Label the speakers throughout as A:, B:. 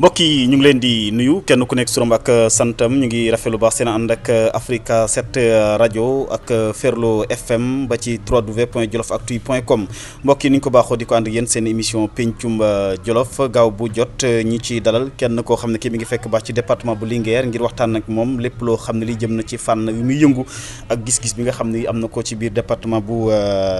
A: mbokk yi ñu ngi leen di nuyu kenn ku nekk suram ak santam ñu ngi rafetlu baax seen ànd ak Africa 7 rajo ak Ferlo FM ba ci www.jolofactu.com mbokk yi ni ñu ko baaxoo di ko ànd ak yéen seen émission pencum Jolof gaaw bu jot ñi ci dalal kenn koo xam ne kii mi ngi fekk baax ci département bu Linguère ngir waxtaan ak moom lépp loo xam ne li jëm na ci fànn yu muy yëngu ak gis-gis bi nga xam ne am na ko ci biir département bu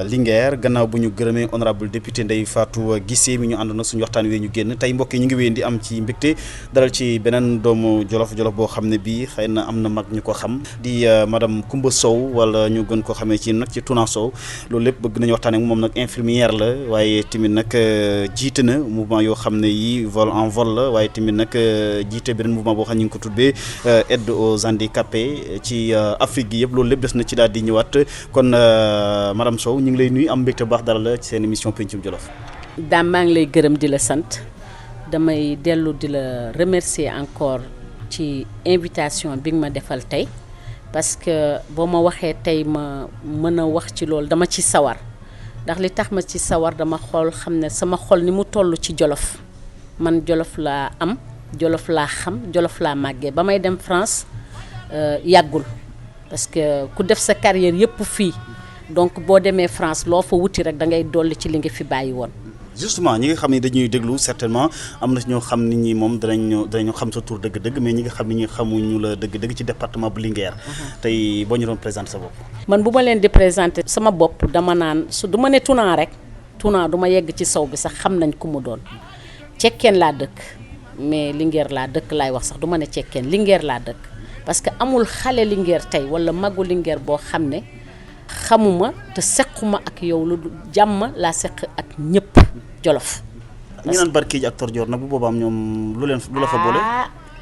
A: Linguère gannaaw bu ñu gërëmee honorable député Ndeye Fatou Guissé mi ñu ànd na suñu waxtaan wi ñu génn tey mbokk yi ñu ngi wéy di am ci mbégte dalal ci beneen doomu jolof boo xam ne bii xëy na am na mag ñu ko xam di madame Coumba Sow wala ñu gën ko xamee ci nag ci Tuna Sow loolu lépp bëgg nañu waxtaan ak moom nag infirmière la waaye tamit nag jiite na mouvement yoo xam ne yi vol en vol la waaye tamit nag jiite beneen mouvement boo xam ne ñu ngi ko tuddee aide aux handicapés ci Afrique gi yëpp loolu lépp des na ci daal di ñëwaat kon madame Sow ñu ngi lay nuyu am mbégte bu baax dalal la ci seen émission pencum Jolof.
B: Dame maa ngi lay gërëm di la sant. damay dellu di la remercier encore ci invitation bi nga ma defal tey parce que boo ma waxee tey ma mën a wax ci loolu dama ci sawar ndax li tax ma ci sawar dama xool xam ne sama xol ni mu toll ci Jolof man Jolof laa am Jolof laa xam Jolof laa màggee ba may dem France yàggul parce que ku def sa carrière yëpp fii donc boo demee France loo fa wuti rek da ngay dolli ci li nga fi bàyyi woon.
A: justement ñi nga xam ne dañuy déglu certainement am na ñoo xam ni ñi moom danañu xam sa tur dëgg-dëgg mais ñi nga xam ne ñi xamuñu la dëgg-dëgg ci département bu Linguère. tey boo ñu doon présenter sa bopp. man
B: bu ma leen di présenter sama bopp dama naan su du ma ne Tuna rek Tuna du ma yegg ci sow bi sax xam nañ ku mu doon cekkeen laa dëkk mais Linguère laa dëkk laay wax sax du ma ne cekkeen Linguère laa dëkk parce que amul xale Linguère tey wala magu Linguère boo xam ne xamuma te sequma ak yow lu jàmm laa seq ak ñëpp Jolof.
A: ñu naan Barkéji ak Tordior nag bu boobaam ñoom lu la fa boole.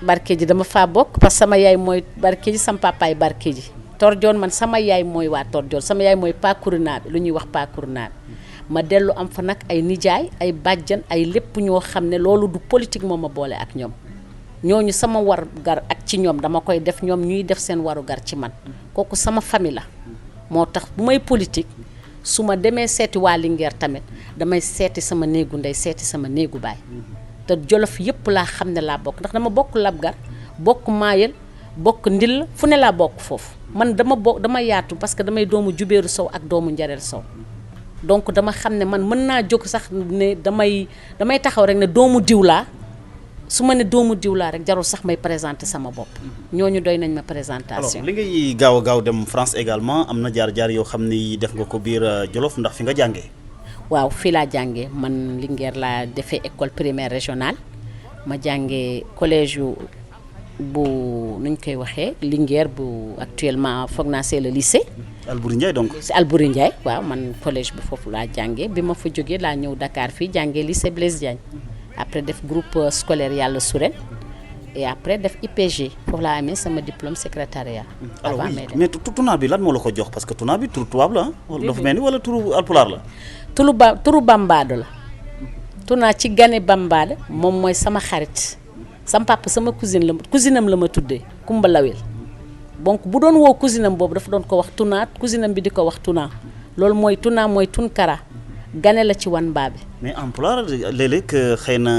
B: Barkéji dama faa bokk parce que sama yaay mooy Barkéji sama papaay Barkéji Tordior man sama yaay mooy waa Tordior sama yaay mooy Pakurina bi lu ñuy wax Pakurina bi ma dellu am fa nag ay nijaay ay bàjjan ay lépp ñoo xam ne loolu du politique moo ma boole ak ñoom ñooñu sama war gar ak ci ñoom dama koy def ñoom ñuy def seen waru gar ci man kooku sama famille la. moo tax bu may politique su ma demee seeti waa Linguère tamit damay seeti sama néegu ndey seeti sama néegu baay te Jolof yëpp laa xam ne laa bokk ndax dama bokk Labgar bokk Maayel bokk Ndill fu ne laa bokk foofu man dama yaatu parce que damay doomu Jubéeru Sow ak doomu Njareel Sow donc dama xam ne man mën naa jóg sax ne damay taxaw rek ne doomu diw laa su ma ne doomu diw laa rek jarul sax may présenter sama bopp ñooñu doy nañ ma présentation.
A: alors li ngay gaaw dem France également am na jaar yoo xam ni def nga ko biir Jolof ndax fi nga jàngee.
B: waaw fii laa jàngee man Linguère laa defee école primaire régionale ma jàngee collège bu nuñ koy waxee Linguère bu actuellement foog naa c'est le lycée.
A: Albouri Ndiaye donc.
B: c'est Albouri Ndiaye waaw man collège bi foofu laa jàngee bi ma fa jógee laa ñëw Dakar fii jàngee lycée Blaise Diagne. après def groupe scolaire Yàlla Sourel et après def IPG foofu laa amee sama diplôme secrétariat.
A: alors oui mais Tuna bi lan moo la ko jox parce que Tuna bi turu tubaab la wala dafa mel ni wala turu alpulaar la.
B: turu Bambaado la Tuna ci gane Bambaado moom mooy sama xarit sama papa sama cousine am la ma tuddee Kumba Lawel donc bu doon woo cousine am boobu dafa doon ko wax Tuna cousine am bi di ko wax Tuna loolu mooy Tuna mooy Tunkara gane la ci wan baabi.
A: mais en pulaar léeg-léeg xëy na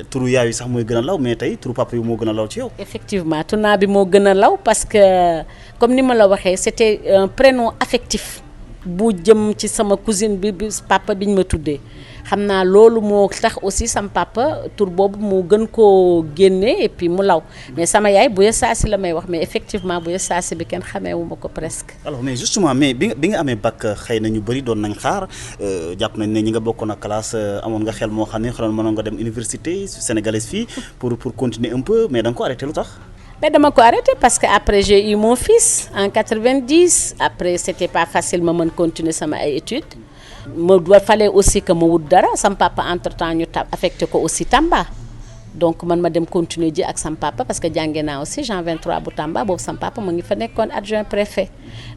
A: turu yaay yi sax mooy gën a law mais tey turu papa yi moo gën a law ci yow.
B: effectivement Tuna bi moo gën a law parce que comme ni ma la waxee c'était un prénom affectif bu jëm ci sama cousine bi papa biñ ma tuddee xam naa loolu moo tax aussi sama papa tur boobu mu gën koo génne et puis mu law mais sama yaay bu ya saasi la may wax mais effectivement bu ya saasi bi kenn xameewu ma ko presque.
A: alors mais justement mais bi nga amee bac xëy na ñu bëri doon nañ xaar jàpp nañ ne ñi nga bokkoon ak classe amoon nga xel moo xam ne xëy mënoon nga dem université sénégalaise fii pour continuer un peu mais da nga ko arrêté lu tax.
B: mais dama ko arrêté parce que après j'ai eu mon fils en 90 après c'était pas facile ma mën continuer sama ay études ma fallait aussi que ma wut dara sama papa entre temps ñu affecté ko aussi Tamba donc man ma dem continuer ji ak sama papa parce que jàngee naa aussi Jean 23 bu Tamba boobu sama papa mu ngi fa nekkoon adjoint préfet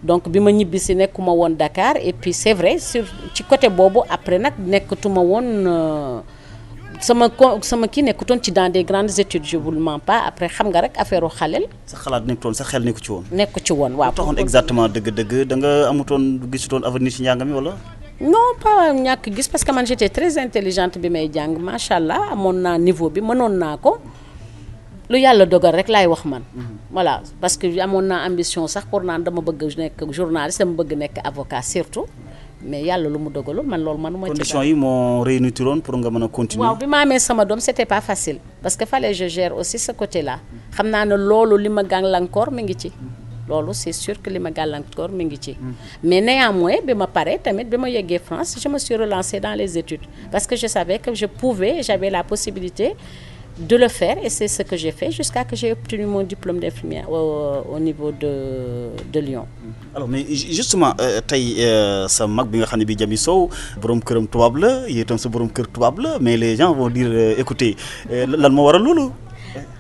B: donc bi ma ñibbi si nekkuma woon Dakar et puis c'est vrai ci côté boobu après nag nekkatuma woon sama kii nekkutoon ci dans des grandes études je vous le mens pas après xam nga rek affaire u xaleel.
A: sa xalaat nekkutoon sa xel nekku ci woon.
B: nekku ci woon waaw.
A: taxoon exactement dëgg-dëgg da nga amutoon gisutoon avenir ci njàng mi wala.
B: non pas ñàkk gis parce que man j'étais très intelligente bi may jàng macha allah amoon naa niveau bi mënoon naa ko lu yàlla dogal rek laay wax man. voilà parce que amoon naa ambition sax pour naan dama bëgg nekk journaliste dama bëgg nekk avocat surtout mais yàlla lu mu dogalul man loolu manuma ci
A: conditions yi moo réunituroon pour nga mën a continuer.
B: waaw bi ma amee sama doom c'était pas facile parce que fallait je gère aussi ce côté là xam naa ne loolu li ma gàllankoor mi ngi ci. loolu c'est sûr que li ma gàllankoor mi ngi ci. mais néanmoins bi ma paree tamit bi ma yeggee France je me suis relancée dans les études parce que je savais que j'avais la possibilité de le faire et c'est ce que j'ai fait jusqu'à que j'ai obtenu mon diplôme d'infirmière au niveau de Lyon.
A: alors mais justement tey sa mag bi nga xam ne bii Jami Sow borom këram tubaab la yow itam sa borom kër tubaab la mais les gens vont dire écoutez lan moo waral loolu.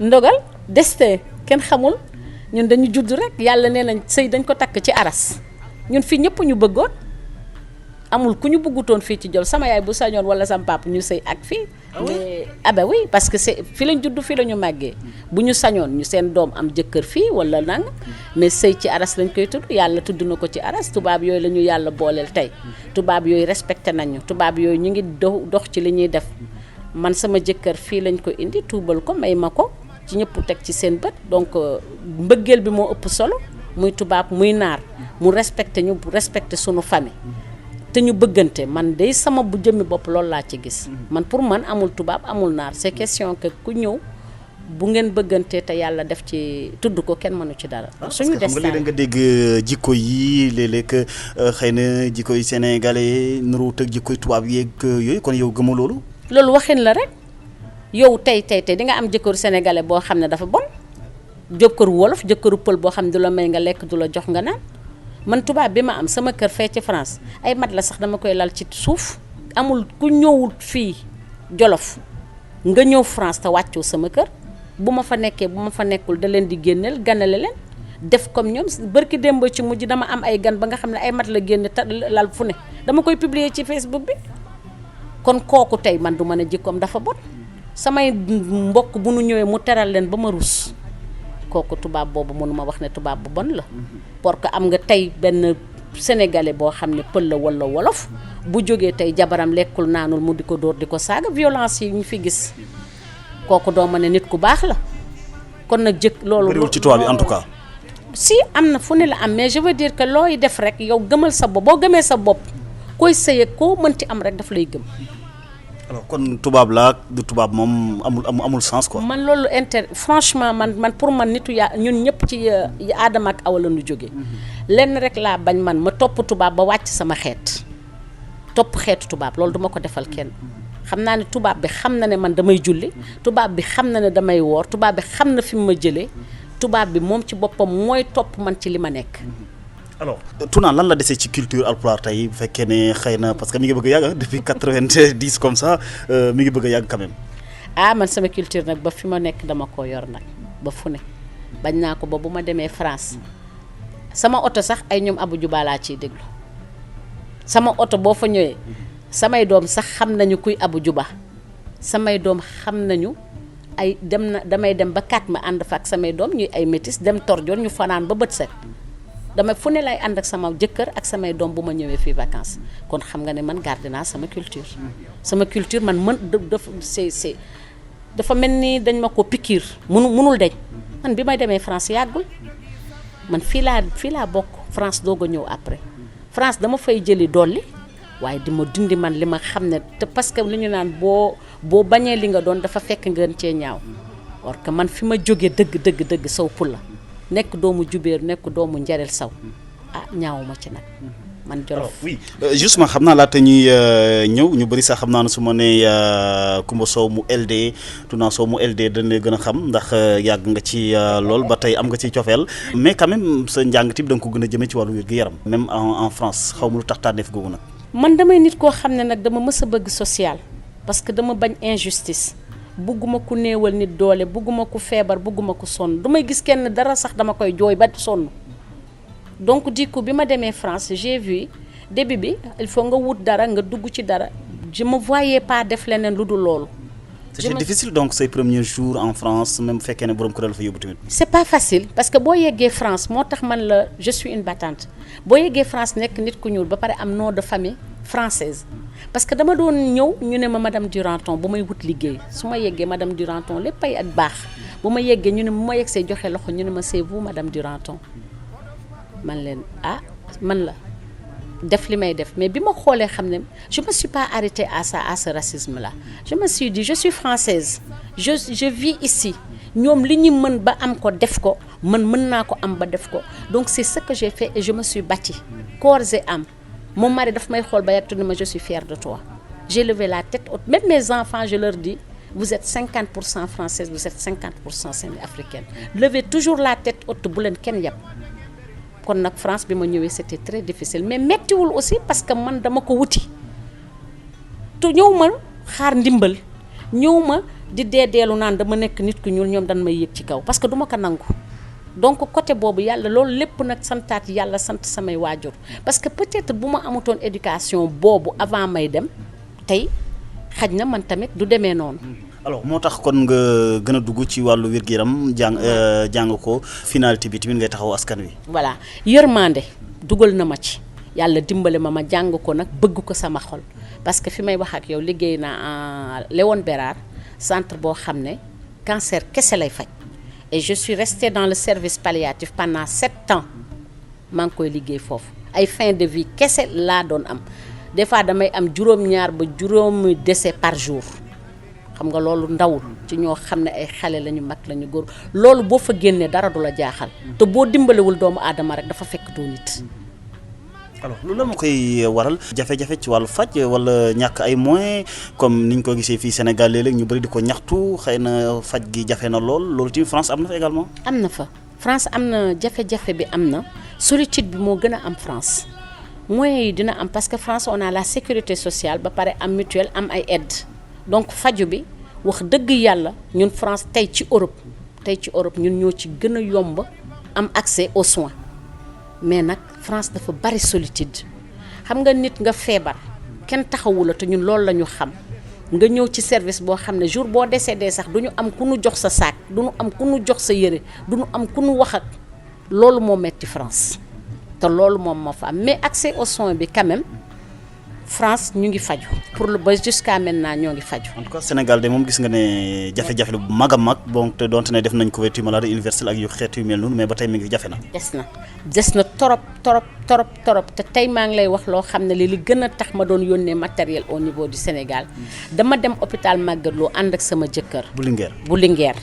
B: ndogal destin kenn xamul ñun dañu judd rek yàlla nee nañ sëy dañ ko takk ci aras ñun fii ñëpp ñu bëggoon amul ku ñu bëggutoon fii ci Jolof sama yaay bu sañoon wala sama papa ñu sëy ak fii. mais ah ben oui parce que c'est fii lañ judd fii la ñu màggee bu ñu sañoon ñu seen doom am jëkkër fii wala nang mais sëy ci aras lañ koy tudd yàlla tudd na ko ci aras tubaab yooyu la ñu yàlla booleel tey tubaab yooyu respecté nañu tubaab yooyu ñu ngi dox ci li ñuy def man sama jëkkër fii lañ ko indi tuubal ko may ma ko ci ñëpp teg ci seen bët donc mbëggeel bi moo ëpp solo muy tubaab muy naar mu respecté ñu respecté sunu famille te ñu bëggante man de sama bu jëmmi bopp loolu laa ci gis man pour man amul tubaab amul naar c'est question que ku ñëw bu ngeen bëggante te yàlla def ci tudd ko kenn mënu ci dara. suñu
A: destin parce que xam nga léeg nga dégg jikko yi léeg-léeg xëy na jikko yi sénégalais nuruwut ak jikko yi tubaab yeeg yooyu kon yow gëma loolu.
B: loolu waxin la rek yow tey di nga am jëkkëru sénégalais boo xam ne dafa bon jëkkëru wolof jëkkëru pël boo xam ne du la may nga lekk du la jox nga naan. man tubaab bi ma am sama kër fee ci France ay mat la sax dama koy lal ci suuf amul ku ñëwul fii Jolof nga ñëw France te wàccoo sama kër bu ma fa nekkee bu ma fa nekkul da leen di génneel ganale leen def comme ñoom bërki démb ci mujj dama am ay gan ba nga xam ne ay mat la génne lal fu ne dama koy publier ci Facebook bi kon kooku tey man du mën a jikkoom dafa bon samay mbokk bu nu ñëwee mu teral leen ba ma rus kooku tubaab boobu mënuma wax ne tubaab bu bon la parce que am nga tey benn sénégalais boo xam ne pël la wala wolof bu jógee tey jabaram lekkul naanul mu di ko dóor di ko saaga violence yi ñu fi gis kooku doo ma ne nit ku baax la kon nag loolu
A: bëriwul ci tubaab bi en tout cas
B: si am na fu ne la am mais je veux dire que looy def rek yow gëmal sa bopp boo gëmee sa bopp koy sëy ak koo mënti am rek daf lay gëm.
A: alors kon tubaab la du tubaab moom amul sens quoi.
B: man loolu franchement man pour man nitu ñun ñëpp ci Aadama ak Awa la ñu jógee lenn rek laa bañ man ma topp tubaab ba wàcc sama xeet topp xeetu tubaab loolu duma ko defal kenn xam naa ne tubaab bi xam na ne man damay julli tubaab bi xam na ne damay woor tubaab bi xam na fi mu ma jëlee tubaab bi moom ci boppam mooy topp man ci li ma nekk.
A: alors Touna lan la desee ci culture alpulaar tey bu fekkee ne xëy na parce que mi ngi bëgg a yàgg depuis 90 comme ça mi ngi bëgg a yàgg quand même.
B: man sama culture nag ba fi ma nekk dama ko yor nag ba fu ne bañ naa ko ba bu ma demee France sama oto sax ay ñoom Abou Djouba laa ciy déglu sama oto boo fa ñëwee samay doom sax xam nañu kuy Abou Djouba samay doom xam nañu ay damay dem ba kat ma ànd fa ak samay doom ñuy ay métis dem Tordior ñu fanaan ba bët set. dama fu ne lay ànd ak sama jëkkër ak samay doom bu ma ñëwee fii vacances kon xam nga ne man garder naa sama culture man dafa mel ni dañ ma ko pikiir munul deñ man bi may demee France yàggul man fii laa bokk France doog a ñëw après France dama fay jëli dolli waaye di ma dindi man li ma xam ne te parce que li ñu naan boo bañee li nga doon dafa fekk ngeen cee ñaaw or que man fi ma jógee dëgg Sow Pula nekk doomu Jubéer nekk doomu Njareel Saw ñaawuma ci nag man Jolof.
A: oui justement xam naa laata ñuy ñëw ñu bëri sax xam naa ne su ma nee Coumba Sow mu LD Touna Sow mu LD dañ lay gën a xam ndax yàgg nga ci lool ba tey am nga ci cofeel mais quand même sa njàng tib da nga ko gën a jëmee ci wàllu wér-gu-yaram même en France xaw ma lu tax tànneef googu nag.
B: man damay nit koo xam ne nag dama mës a bëgg social parce que dama bañ injustice. bugguma ku néewal nit doole bugguma ku feebar bugguma ku sonn du may gis kenn dara sax dama koy jooy ba sonn donc du coup bi ma demee France j'ai vu début bi il faut nga wut dara nga dugg ci dara je me voyais pas def leneen lu dul loolu.
A: c'est difficile donc ces premiers jours en France même bu fekkee ne borom kër la fa yóbbu tamit.
B: c'est pas facile parce que boo yeggee France moo tax man la je suis une battante boo yeggee France nekk nit ku ñuul ba pare am nom de famille française parce que dama doon ñëw ñu ne ma madame Duranton bu may wut liggéey su ma yeggee madame Duranton léppay ak baax bu ma yeggee ñu ne bu ma yeggsee joxe loxo ñu ne ma c'est vous madame Duranton man leen man la def li may def mais bi ma xoolee xam ne je me suis pas arrêtée à ce racisme là je me suis dit je suis française je vis ici ñoom li ñu mën ba am ko def ko mën naa ko am ba def ko donc c'est ce que j'ai fait et je me suis bâtie corps et âme mon mari daf may xool ba yàttu ne ma je suis fière de toi j'ai levé la tête haute même mes enfants je leur dis vous êtes 50% française vous êtes 50% sénégalaise levez toujours la tête haute bu leen kenn yab kon nag France bi ma ñëwee c'était très difficile mais mettiwul aussi parce que man dama ko wuti te ñëw ma xaar ndimbal ñëw ma di deedeelu naan dama nekk nit ku ñuul ñoom dañ may yëg ci kaw parce que duma ko nangu donc côté boobu yàlla loolu lépp nag santaat yàlla sant samay waajur parce que peut-être bu ma amutoon éducation boobu avant may dem tey xaj na man tamit du demee noonu.
A: alors moo tax kon nga gën a dugg ci wàllu wér-gu-yaram jàng ko finalité bi tamit ngay taxaw askan wi.
B: voilà yërmande dugal na ma ci yàlla dimbale ma jàng ko nag bëgg ko sama xol parce que fi may wax ak yow liggéey naa Léon Bérard centre boo xam ne cancer kese lay faj et je suis restée dans le service palliatif pendant 7 ans maa ngi koy liggéey foofu ay fin de vie kese laa doon am des fois damay am juróom-ñaar ba juróomi décès par jour xam nga loolu ndawul ci ñoo xam ne ay xale lañu mag lañu góor loolu boo fa génnee dara du la jaaxal te boo dimbalewul doomu aadama rek dafa fekk doo nit.
A: alors loolu la ma koy waral jafe-jafe ci wàllu faj wala ñàkk ay moyens comme niñ ko gisee fii Sénégal léeg-léeg ñu bëri di ko ñaxtu xëy na faj gi jafe na loolu tamit France am na fa également.
B: am na fa France am na jafe-jafe bi am na solitude bi moo gën a am France moyens yi dina am parce que France on a la sécurité sociale ba pare am mutuelle am ay aide donc faju bi wax dëgg yàlla ñun France tey ci Europe ñun ñoo ci gën a yomb am accès aux soins mais nag France dafa bari solitude xam nga nit nga feebar kenn taxawu la te ñun loolu la ñu xam nga ñëw ci service boo xam ne jour boo décédé sax du ñu am ku nu jox sa saak du ñu am ku nu jox sa yére du ñu am ku nu wax ak loolu moo metti France te loolu moom moo fa am mais accès aux soins bi quand même France ñu ngi faju pour le ba jusqu'à maintenant ñoo ngi faju.
A: En tout cas Sénégal de moom gis nga ne jafe-jafe bu mag a mag bon te donte ne def nañ couverture maladie universelle ak yu xeetu yu mel noonu mais ba tey mi ngi jafe na. des na trop te tey maa ngi lay wax loo xam ne li gën a tax ma doon yónnee matériel au niveau du Sénégal dama dem hôpital Magatte Lô ànd ak sama jëkkër. bu Linguère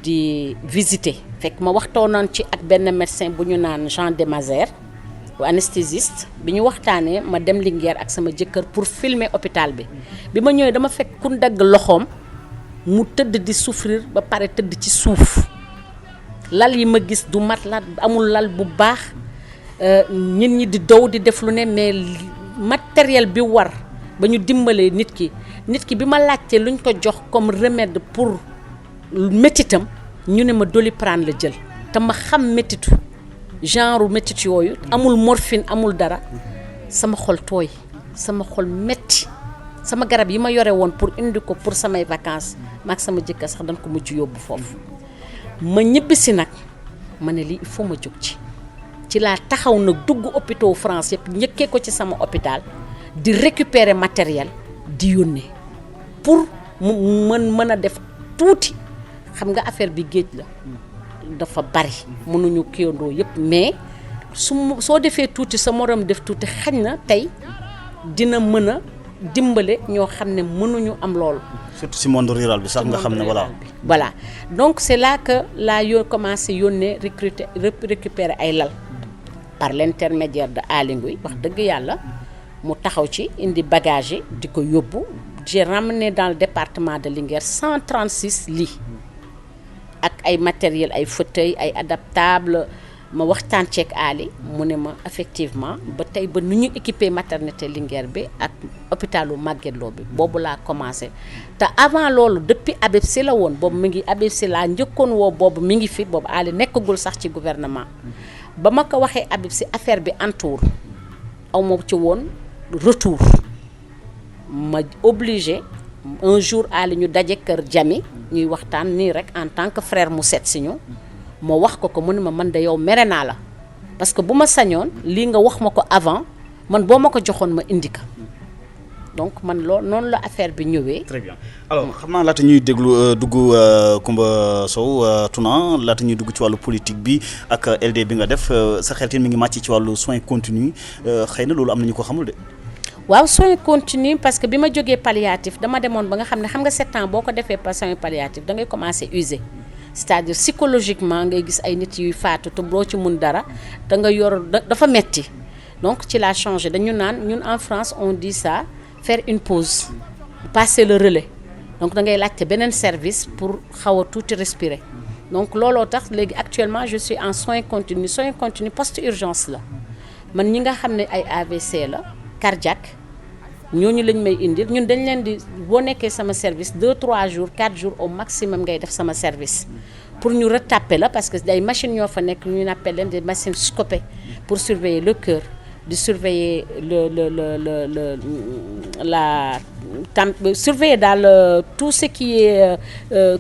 A: di visiter fekk ma waxtoonoon ci ak benn médecin bu ñu naan Jean Demazère bu anesthésiste bi ñu waxtaanee ma dem Linguère ak sama jëkkër pour filmer hôpital bi ma ñëwee dama fekk ku dagg loxoom mu tëdd di souffrir ba pare tëdd ci suuf lal yi ma gis du mat la amul lal bu baax nit ñi di dow di def lu ne mais matériel bi war ba ñu dimbalee nit ki bi ma laajtee luñ ko jox comme remède pour métitam ñu ne ma Doliprane la jël te ma xam métitu genre métit yooyu amul morphine amul dara sama xol tooy sama xol metti sama garab yi ma yore woon pour indi ko pour samay vacances maak sama jëkkër sax dañ ko mujj yóbbu foofu ma ñibbisi nag ma ne lii il faut ma jóg ci laa taxaw nag dugg hôpitaux France yëpp njëkkee ko ci sama hôpital di récupérer matériel di yónnee pour mu mën a def tuuti xam nga affaire bi géej la dafa bari mënuñu kiyandoo yëpp mais soo defee tuuti sa morom def tuuti xañ na tey dina mën a dimbale ñoo xam ne mënuñu am loolu. surtout si monde rural bi sax nga xam ne
B: voilà donc c'est là que laa commencé yónnee récupérer ay lal par l'intermédiaire de Aly Ngouille wax dëgg yàlla mu taxaw ci indi bagage yi di ko yóbbu j'ai ramené dans le département de Linguère 136 lits ak ay matériel ay fauteuil ay adaptable ma waxtaan ceeg Aly mu ne ma effectivement ba tey ba nu ñu équipé maternité Linguère bi ak hôpitalu Magatte Lô bi boobu laa commencé te avant loolu depuis Habib Sy la woon boobu mi ngi Habib Sy laa njëkkoon woo boobu mi ngi fi boobu Aly nekkagul sax ci gouvernement ba ma ko waxee Habib Sy affaire bi entour aw ma ci woon retour ma obligé un jour Aly ñu daje kër Jami ñuy waxtaan nii rek en tant que frère mu seet si ñu ma wax ko mu ne ma man de yow mere naa la parce que bu ma sañoon lii nga wax ma ko avant man boo ma ko joxoon ma indi ko donc man loolu noonu la affaire bi ñëwee.
A: très bien alors xam naa laata ñuy déglu dugg Coumba Sow Touna laata ñuy dugg ci wàllu politique bi ak LD bi nga def sa xel mi ngi màcc ci wàllu soins continus xëy na loolu am na ñu ko xamul de.
B: waaw soins continus parce que bi ma jógee palliatif dama demoon ba nga xam ne xam nga 7 ans boo ko defee par soins palliatif da ngay commencer user c'est-à-dire psychologiquement ngay gis ay nit yuy faatu te boo ci mun dara da nga yor dafa metti donc ci la changé dañu naan ñun en France on dit ça. Faire une pause passer le relais donc da ngay laajte beneen service pour xaw a tuuti respirer donc looloo tax léegi actuellement je suis en soins continus post urgence la man ñi nga xam ne ay AVC la cardiaque ñooñu lañ may indil ñun dañ leen di boo nekkee sama service 2-3 jours 4 jours au maximum ngay def sama service pour ñu retaper la parce que day machines ñoo fa nekk ñu appelle leen des machines scopées pour surveiller le cœur de surveiller surveiller daal tout ce qui est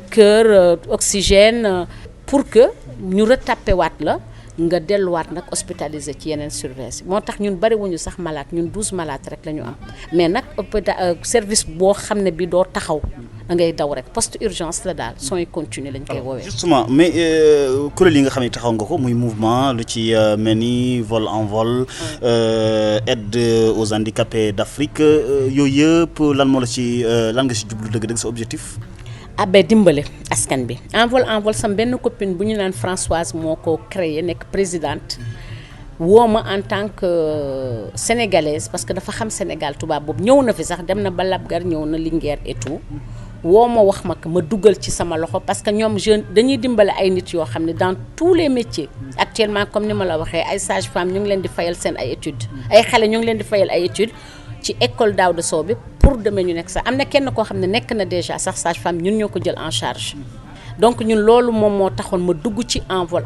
B: cœur oxygène pour que ñu retaper waat la nga delluwaat nag hospitalisé ci yeneen surveillance moo tax ñun bariwuñu sax malade ñun 12 malades rek la ñu am mais nag service boo xam ne bi doo taxaw da ngay daw rek post urgence la daal soins continus lañ koy woowee.
A: justement mais kuréel yi nga xam ne taxaw nga ko muy mouvement lu ci mel ni vol en vol aide aux handicapés d'Afrique yooyu yëpp lan moo la ci lan nga ci jublu dëgg-dëgg sa objectif.
B: abe dimbale askan bi envol sam benn copine bu ñu naan Françoise moo ko créé nekk présidente woo ma en tant que sénégalaise parce que dafa xam Sénégal tubaab boobu ñëw na fi sax dem na ba Labgar ñëw na Linguère et tout woo ma wax ma que ma dugal ci sama loxo parce que ñoom jeune dañuy dimbale ay nit yoo xam ne dans tous les métiers actuellement comme ni ma la waxee ay sages-femmes ñu ngi leen di fayal seen ay études ay xale ñu ngi leen di fayal ay études ci école Daouda Sow bi pour demee ñu nekk sax am na kenn koo xam ne nekk na déjà sax sage-femme ñun ñoo ko jël en charge donc ñun loolu moom moo taxoon ma dugg ci envol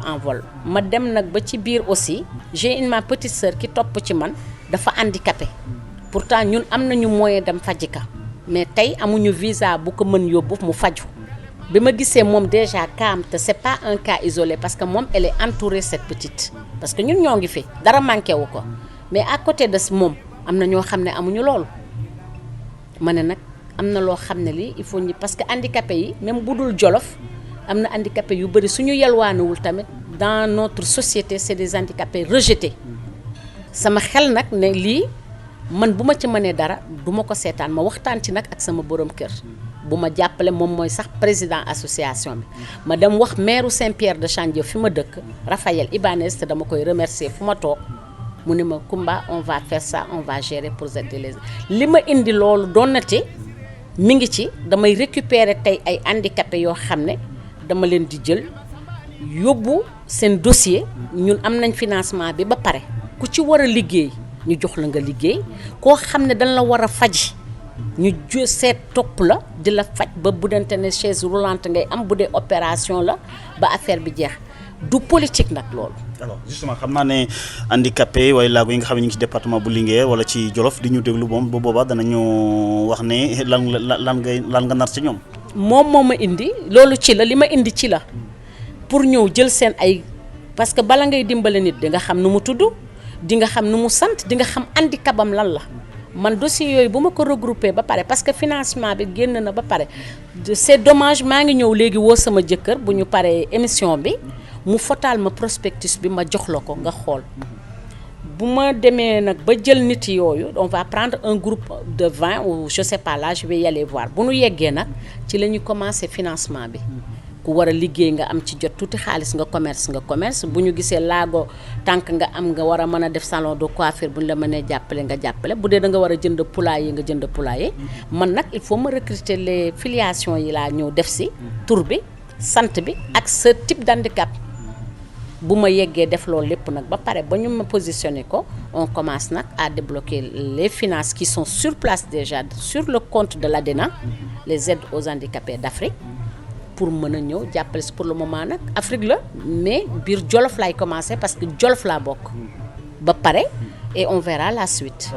B: ma dem nag ba ci biir aussi j'ai ma petite sœur ki topp ci man dafa handicapé pourtant ñun am nañu moyen dem faji ka mais tey amuñu visa bu ko mën yóbbu mu faju bi ma gisee moom déjà kaam te c'est pas un cas isolé parce que moom elle est entourée cette petite parce que ñun ñoo ngi fi dara manqué wu ko mais à côté de moom am na ñoo xam ne amuñu loolu ma ne nag am na loo xam ne lii il faut ñu parce que handicapé yi même bu dul Jolof am na handicapé yu bëri suñu yalwaanawul tamit dans notre société c'est des handicapés rejetés sama xel nag ne lii man bu ma ci mënee dara du ma ko seetaan ma waxtaan ci nag ak sama borom kër bu ma jàppale moom mooy sax président association bi ma dem wax maire Saint-Pierre de Chandieu fi ma dëkk Raphaël Ibanez te dama koy remercier fu ma toog mu ne ma Coumba on va faire ça on va gérer pour aider les li ma indi loolu doonate mi ngi ci damay récupérer tey ay handicapés yoo xam ne dama leen di jël yóbbu seen dossier ñun am nañ financement bi ba pare ku ci war a liggéey ñu jox la nga liggéey koo xam ne dañ la war a faj ñu seet topp la di la faj ba bu dente ne chaise roulante ngay am bu dee opération la ba affaire bi jeex du politique nag loolu.
A: alors justement xam naa ne handicapé waaye laago yi nga xam ne ñu ngi ci département bu Linguère wala ci Jolof di ñu déglu moom bu boobaa danañu wax ne lan nga nar ci ñoom.
B: moom moo ma indi loolu ci la li ma indi ci la pour ñëw jël seen ay parce que bala ngay dimbale nit di nga xam nu mu tudd di nga xam nu mu sant di nga xam handicapam lan la man dossier yooyu bu ma ko regroupé ba pare parce que financement bi génn na ba pare c'est dommage maa ngi ñëw léegi woo sama jëkkër bu ñu paree émission bi mu fotal ma prospectus bi ma jox la ko nga xool bu ma demee nag ba jël nit yooyu on va prendre un groupe de 20 ou je sais pas là je vais y aller voir bu nu yeggee nag ci la ñu commencé financement bi ku war a liggéey nga am ci jot tuuti xaalis nga commerce bu ñu gisee laago tànk nga am nga war a mën a def salon de coiffure bu ñu la mënee jàppale nga jàppale bu dee da nga war a jënd poulailler nga jënd poulailler man nag il faut ma recruter les filiations yi laa ñëw def si tur bi sant bi ak ce type d'handicap bu ma yeggee def loolu lépp nag ba pare ba ñu ma positionné ko on commence nag à débloquer les finances qui sont sur place déjà sur le compte de l'ADENA les aides aux handicapés d'Afrique pour mën a ñëw jàppale si pour le moment nag Afrique la mais biir Jolof laay commencer parce que Jolof laa bokk ba pare et on verra la suite.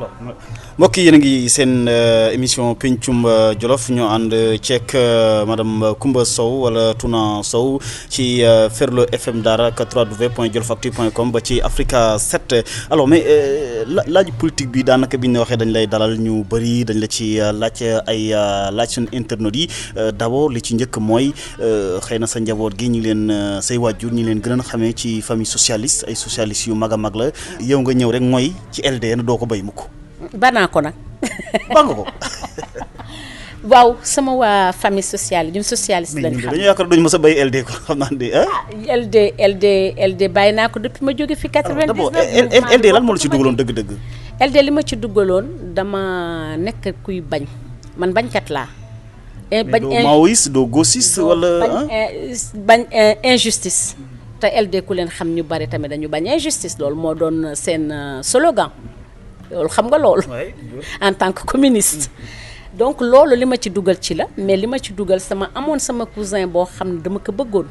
A: mbokk yi yéen a ngi seen émission pencum Jolof ñoo ànd ceek madame Coumba Sow wala Tuna Sow ci Ferlo FM Daara ak www.jolofactu.com ba ci Africa 7 alors mais laaj politique bi daanaka bi ñu waxee dañ lay dalal ñu bëri dañ la ci laaj suñu internautes yi d'abord li ci njëkk mooy xëy na sa njaboot gi ñu leen say waajur ñu leen gën a xamee ci famille socialiste ay socialistes yu mag a mag la yow nga ñëw rek mooy ci LD na doo ko béy mukk
B: banaa ko nag.
A: ba nga ko.
B: waaw sama waa famille sociale ñun socialiste lañ xam.
A: dañu yaakaar duñu mës a béy LD ko xam naa ne
B: LD bàyyi naa ko depuis ma jóge fi 99.
A: d'abord LD lan moo la ci dugaloon dëgg-dëgg.
B: LD li ma ci dugaloon dama nekk kuy bañ man bañkat laa.
A: bañ doo maoïste doo gauchiste wala.
B: bañ injustice. te LD ku leen xam ñu bari tamit dañu bañ injustice loolu moo doon seen slogan. loolu xam nga loolu en tant que communiste donc loolu li ma ci dugal ci la mais li ma ci dugal sama cousin boo xam ne dama ko bëggoon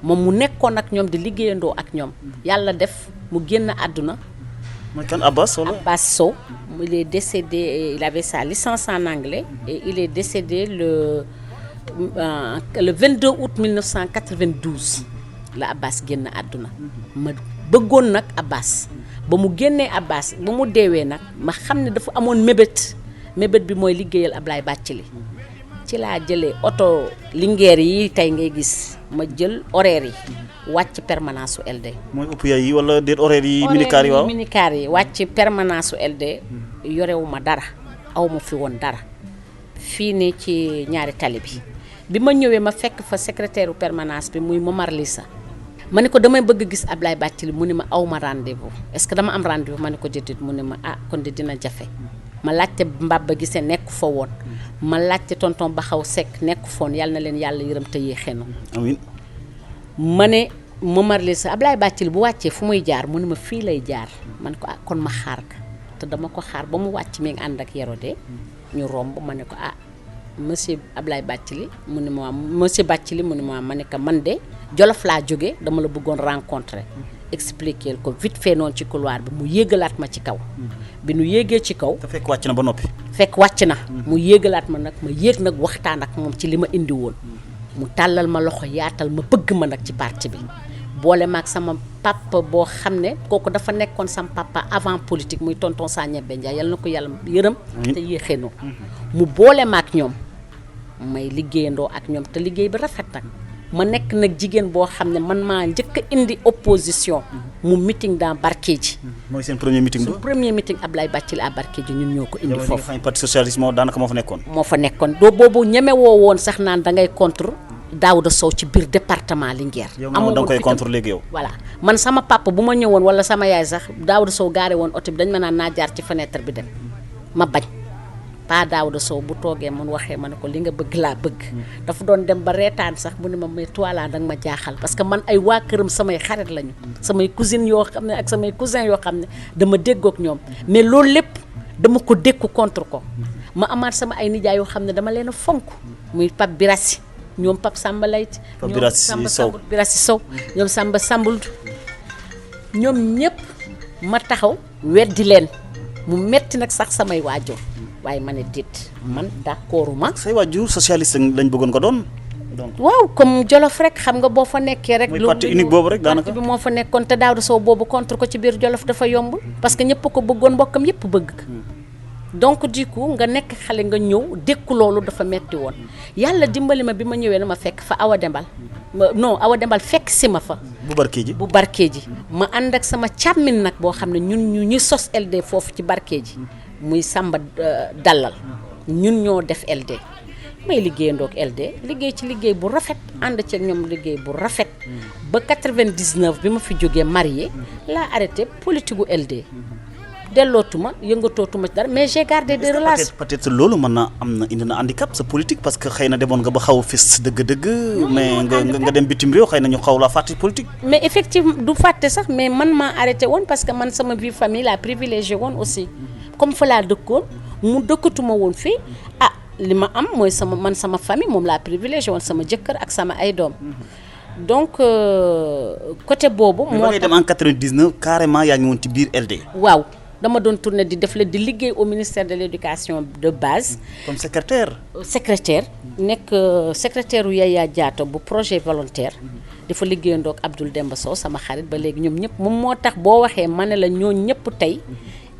B: moom mu nekkoon ak ñoom di liggéeyandoo ak ñoom yàlla def mu génn àdduna.
A: mooy kan Abbas wala.
B: Abbas Sow il est décédé il avait sa licence en anglais et il est décédé le 22 août 1992 la Abbas génn àdduna ma bëggoon nag Abbas. ba mu génnee Abbas ba mu deewee nag ma xam ne dafa amoon mébét bi mooy liggéeyal Ablaye Bathily ci laa jëlee oto Linguère yi tey ngay gis ma jël horaire yi wàcc permanence su LD.
A: mooy ëpp yi wala déet horaire yi minicar yi waaw
B: minicar yi wàcc permanence su LD yorewuma dara aw ma fi woon dara fii ne ci ñaari tali bi ma ñëwee ma fekk fa secrétaire permanence bi muy Momar Lissa ma ne ko damay bëgg gis Ablaye Bathily mu ne ma aw ma rendez-vous est-ce que dama am rendez-vous ma ne ko déedéet mu ne ma kon de dina jafe ma laajte Mbaba Guissé nekk fa woon ma laajte tonton Baxaw Seck nekk foon yàlla na leen yàlla yërëm te yéexeenu
A: amiin
B: ma ne Momar Lissa Ablaye Bathily bu wàccee fu muy jaar mu ne ma fii lay jaar ma ne ko kon ma xaar ka te dama ko xaar ba mu wàcc mi ngi ànd ak Yérodé ñu romb ma ne ko monsieur Ablaye Bathily mu ne ma monsieur Bathily mu ne ma ne ko man de Jolof laa jóge dama la bëggoon rencontrer expliquer ko vite fait noonu ci couloir bi mu yéegalaat ma ci kaw bi nu yéegee ci kaw.
A: te fekk wàcc na ba noppi.
B: fekk wàcc na. mu yéegalaat ma nag ma yéeg nag waxtaan ak moom ci li ma indi woon mu tàllal ma loxo yaatal ma bëgg ma nag ci parti bi boole ma ak sama papa boo xam ne kooku dafa nekkoon sama papa avant politique muy tonton Sagnebe Ndiaye yal na ko yàlla yërëm te yéexeenoo mu boole ma ak ñoom may liggéeyandoo ak ñoom te liggéey bi rafet nag ma nekk nag jigéen boo xam ne man maa njëkk a indi opposition mu meeting dans Barkédji.
A: mooy seen premier meeting ba.
B: suñu premier meeting Ablaye Bathily à Barkédji ñun ñoo ko indi foofu.
A: yow parti socialiste moo daanaka moo fa nekkoon.
B: moo fa nekkoon doo boobu ñeme woo woon sax naan da ngay contre Daouda Sow ci biir département Linguère.
A: amoon da nga koy contre léegi yow.
B: voilà man sama papa bu ma ñëwoon wala sama yaay sax Daouda Sow gaare woon oto bi dañ ma naan naa jaar ci fenêtre bi dem ma bañ. Pa Daouda Sow bu toogee mun waxee ma ne ko li nga bëgg laa bëgg dafa doon dem ba reetaan sax mu ne ma mais toi là danga ma jaaxal parce que man ay waa këram samay xarit lañu samay cousine yoo xam ne ak samay cousin yoo xam ne dama déggook ñoom mais loolu lépp dama ko dékku contre ko ma amaat sama ay nijaay yoo xam ne dama leen a fonk muy Pape Birassi ñoom Pape Samba Layt ñoom Birassi Sow ñoom Samba Sambul ñoom ñëpp ma taxaw weddi leen mu metti nag sax samay waajur waaye ma ne déet man d'accorduma.
A: say waajur socialiste lañ bëggoon ko doon. donc
B: waaw comme Jolof rek xam nga boo fa nekkee rek.
A: muy parti unique boobu rek daanaka
B: parti bi moo fa nekkoon te Daouda Sow boobu contre ko ci biir Jolof dafa yombul. parce que ñëpp ko bëggoon mbokkam yëpp bëgg ko. donc du coup nga nekk xale nga ñëw dékku loolu dafa metti woon yàlla dimbali ma bi ma ñëwee na ma fekk fa Awa Dembal Awa Dembal fekk si ma fa.
A: bu Barkédji
B: ma ànd ak sama càmmin nag boo xam ne ñun ñu sos LD foofu ci Barkédji muy Samba Dalal ñun ñoo def LD may liggéeyandoog LD liggéey ci liggéey bu rafet ànd ci ak ñoom liggéey bu rafet ba 99 bi ma fi jógee marié laa arrêté politique gu LD dellootuma yëngatootuma ci dara mais j'ai gardé des relations.
A: peut-être loolu mën na am na indi na handicap sa politique parce que xëy na demoon nga ba xaw a fës dëgg-dëgg. mais nga dem bitim réew xëy na ñu xaw laa fàtte politique.
B: mais effectivement du fàtte sax mais man maa arrêté woon parce que man sama vie famille la privilégié woon aussi comme fa laa dëkkoon mu dëkkatuma woon fii li ma am mooy sama famille moom laa privilégié woon sama jëkkër ak sama ay doom. donc côté boobu. moo
A: ngay dem en 99 carrément yaa ngi woon ci biir LD.
B: waaw dama doon tourner di def la di liggéey au ministère de l'éducation de base.
A: comme secrétaire.
B: nekk secrétaire u Yaya Diatta bu projet volontaire. dafa liggéeyandoo ak Abdoul Demba Sow sama xarit ba léegi ñoom ñëpp moom moo tax boo waxee ma ne la ñoo ñëpp tey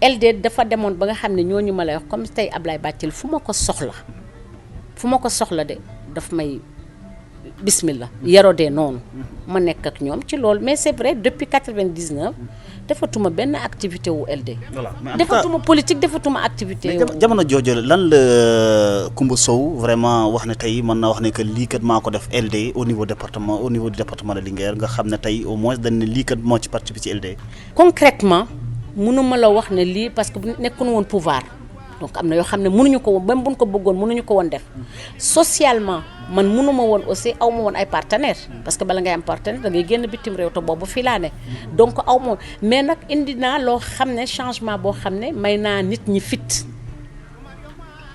B: LD dafa demoon ba nga xam ne ñooñu ma lay wax comme tey Ablaye Bathily fu ma ko soxla de daf may bismillah yarodee noonu ma nekk ak ñoom ci loolu mais c'est vrai depuis 99 defatuma benn activité wu LD.
A: voilà
B: defatuma politique defatuma activité.
A: jamono jooju lan la Coumba Sow vraiment wax ne tey mën naa wax ne que lii kat maa ko def LD au niveau du département de Linguère nga xam ne tey au moins dañ ne lii kat moo ci participé ci LD.
B: concrètement mënuma la wax ne lii parce que bu nekkoon woon pouvoir donc am na yoo xam ne mënuñu ko woon même buñ ko bëggoon mënuñu ko woon def socialement man mënuma woon aussi aw ma woon ay partenaires parce que bala ngay am partenaire da ngay génn bitim réew te boobu fii laa ne donc aw ma woon mais nag indi naa loo xam ne changement boo xam ne may naa nit ñi fit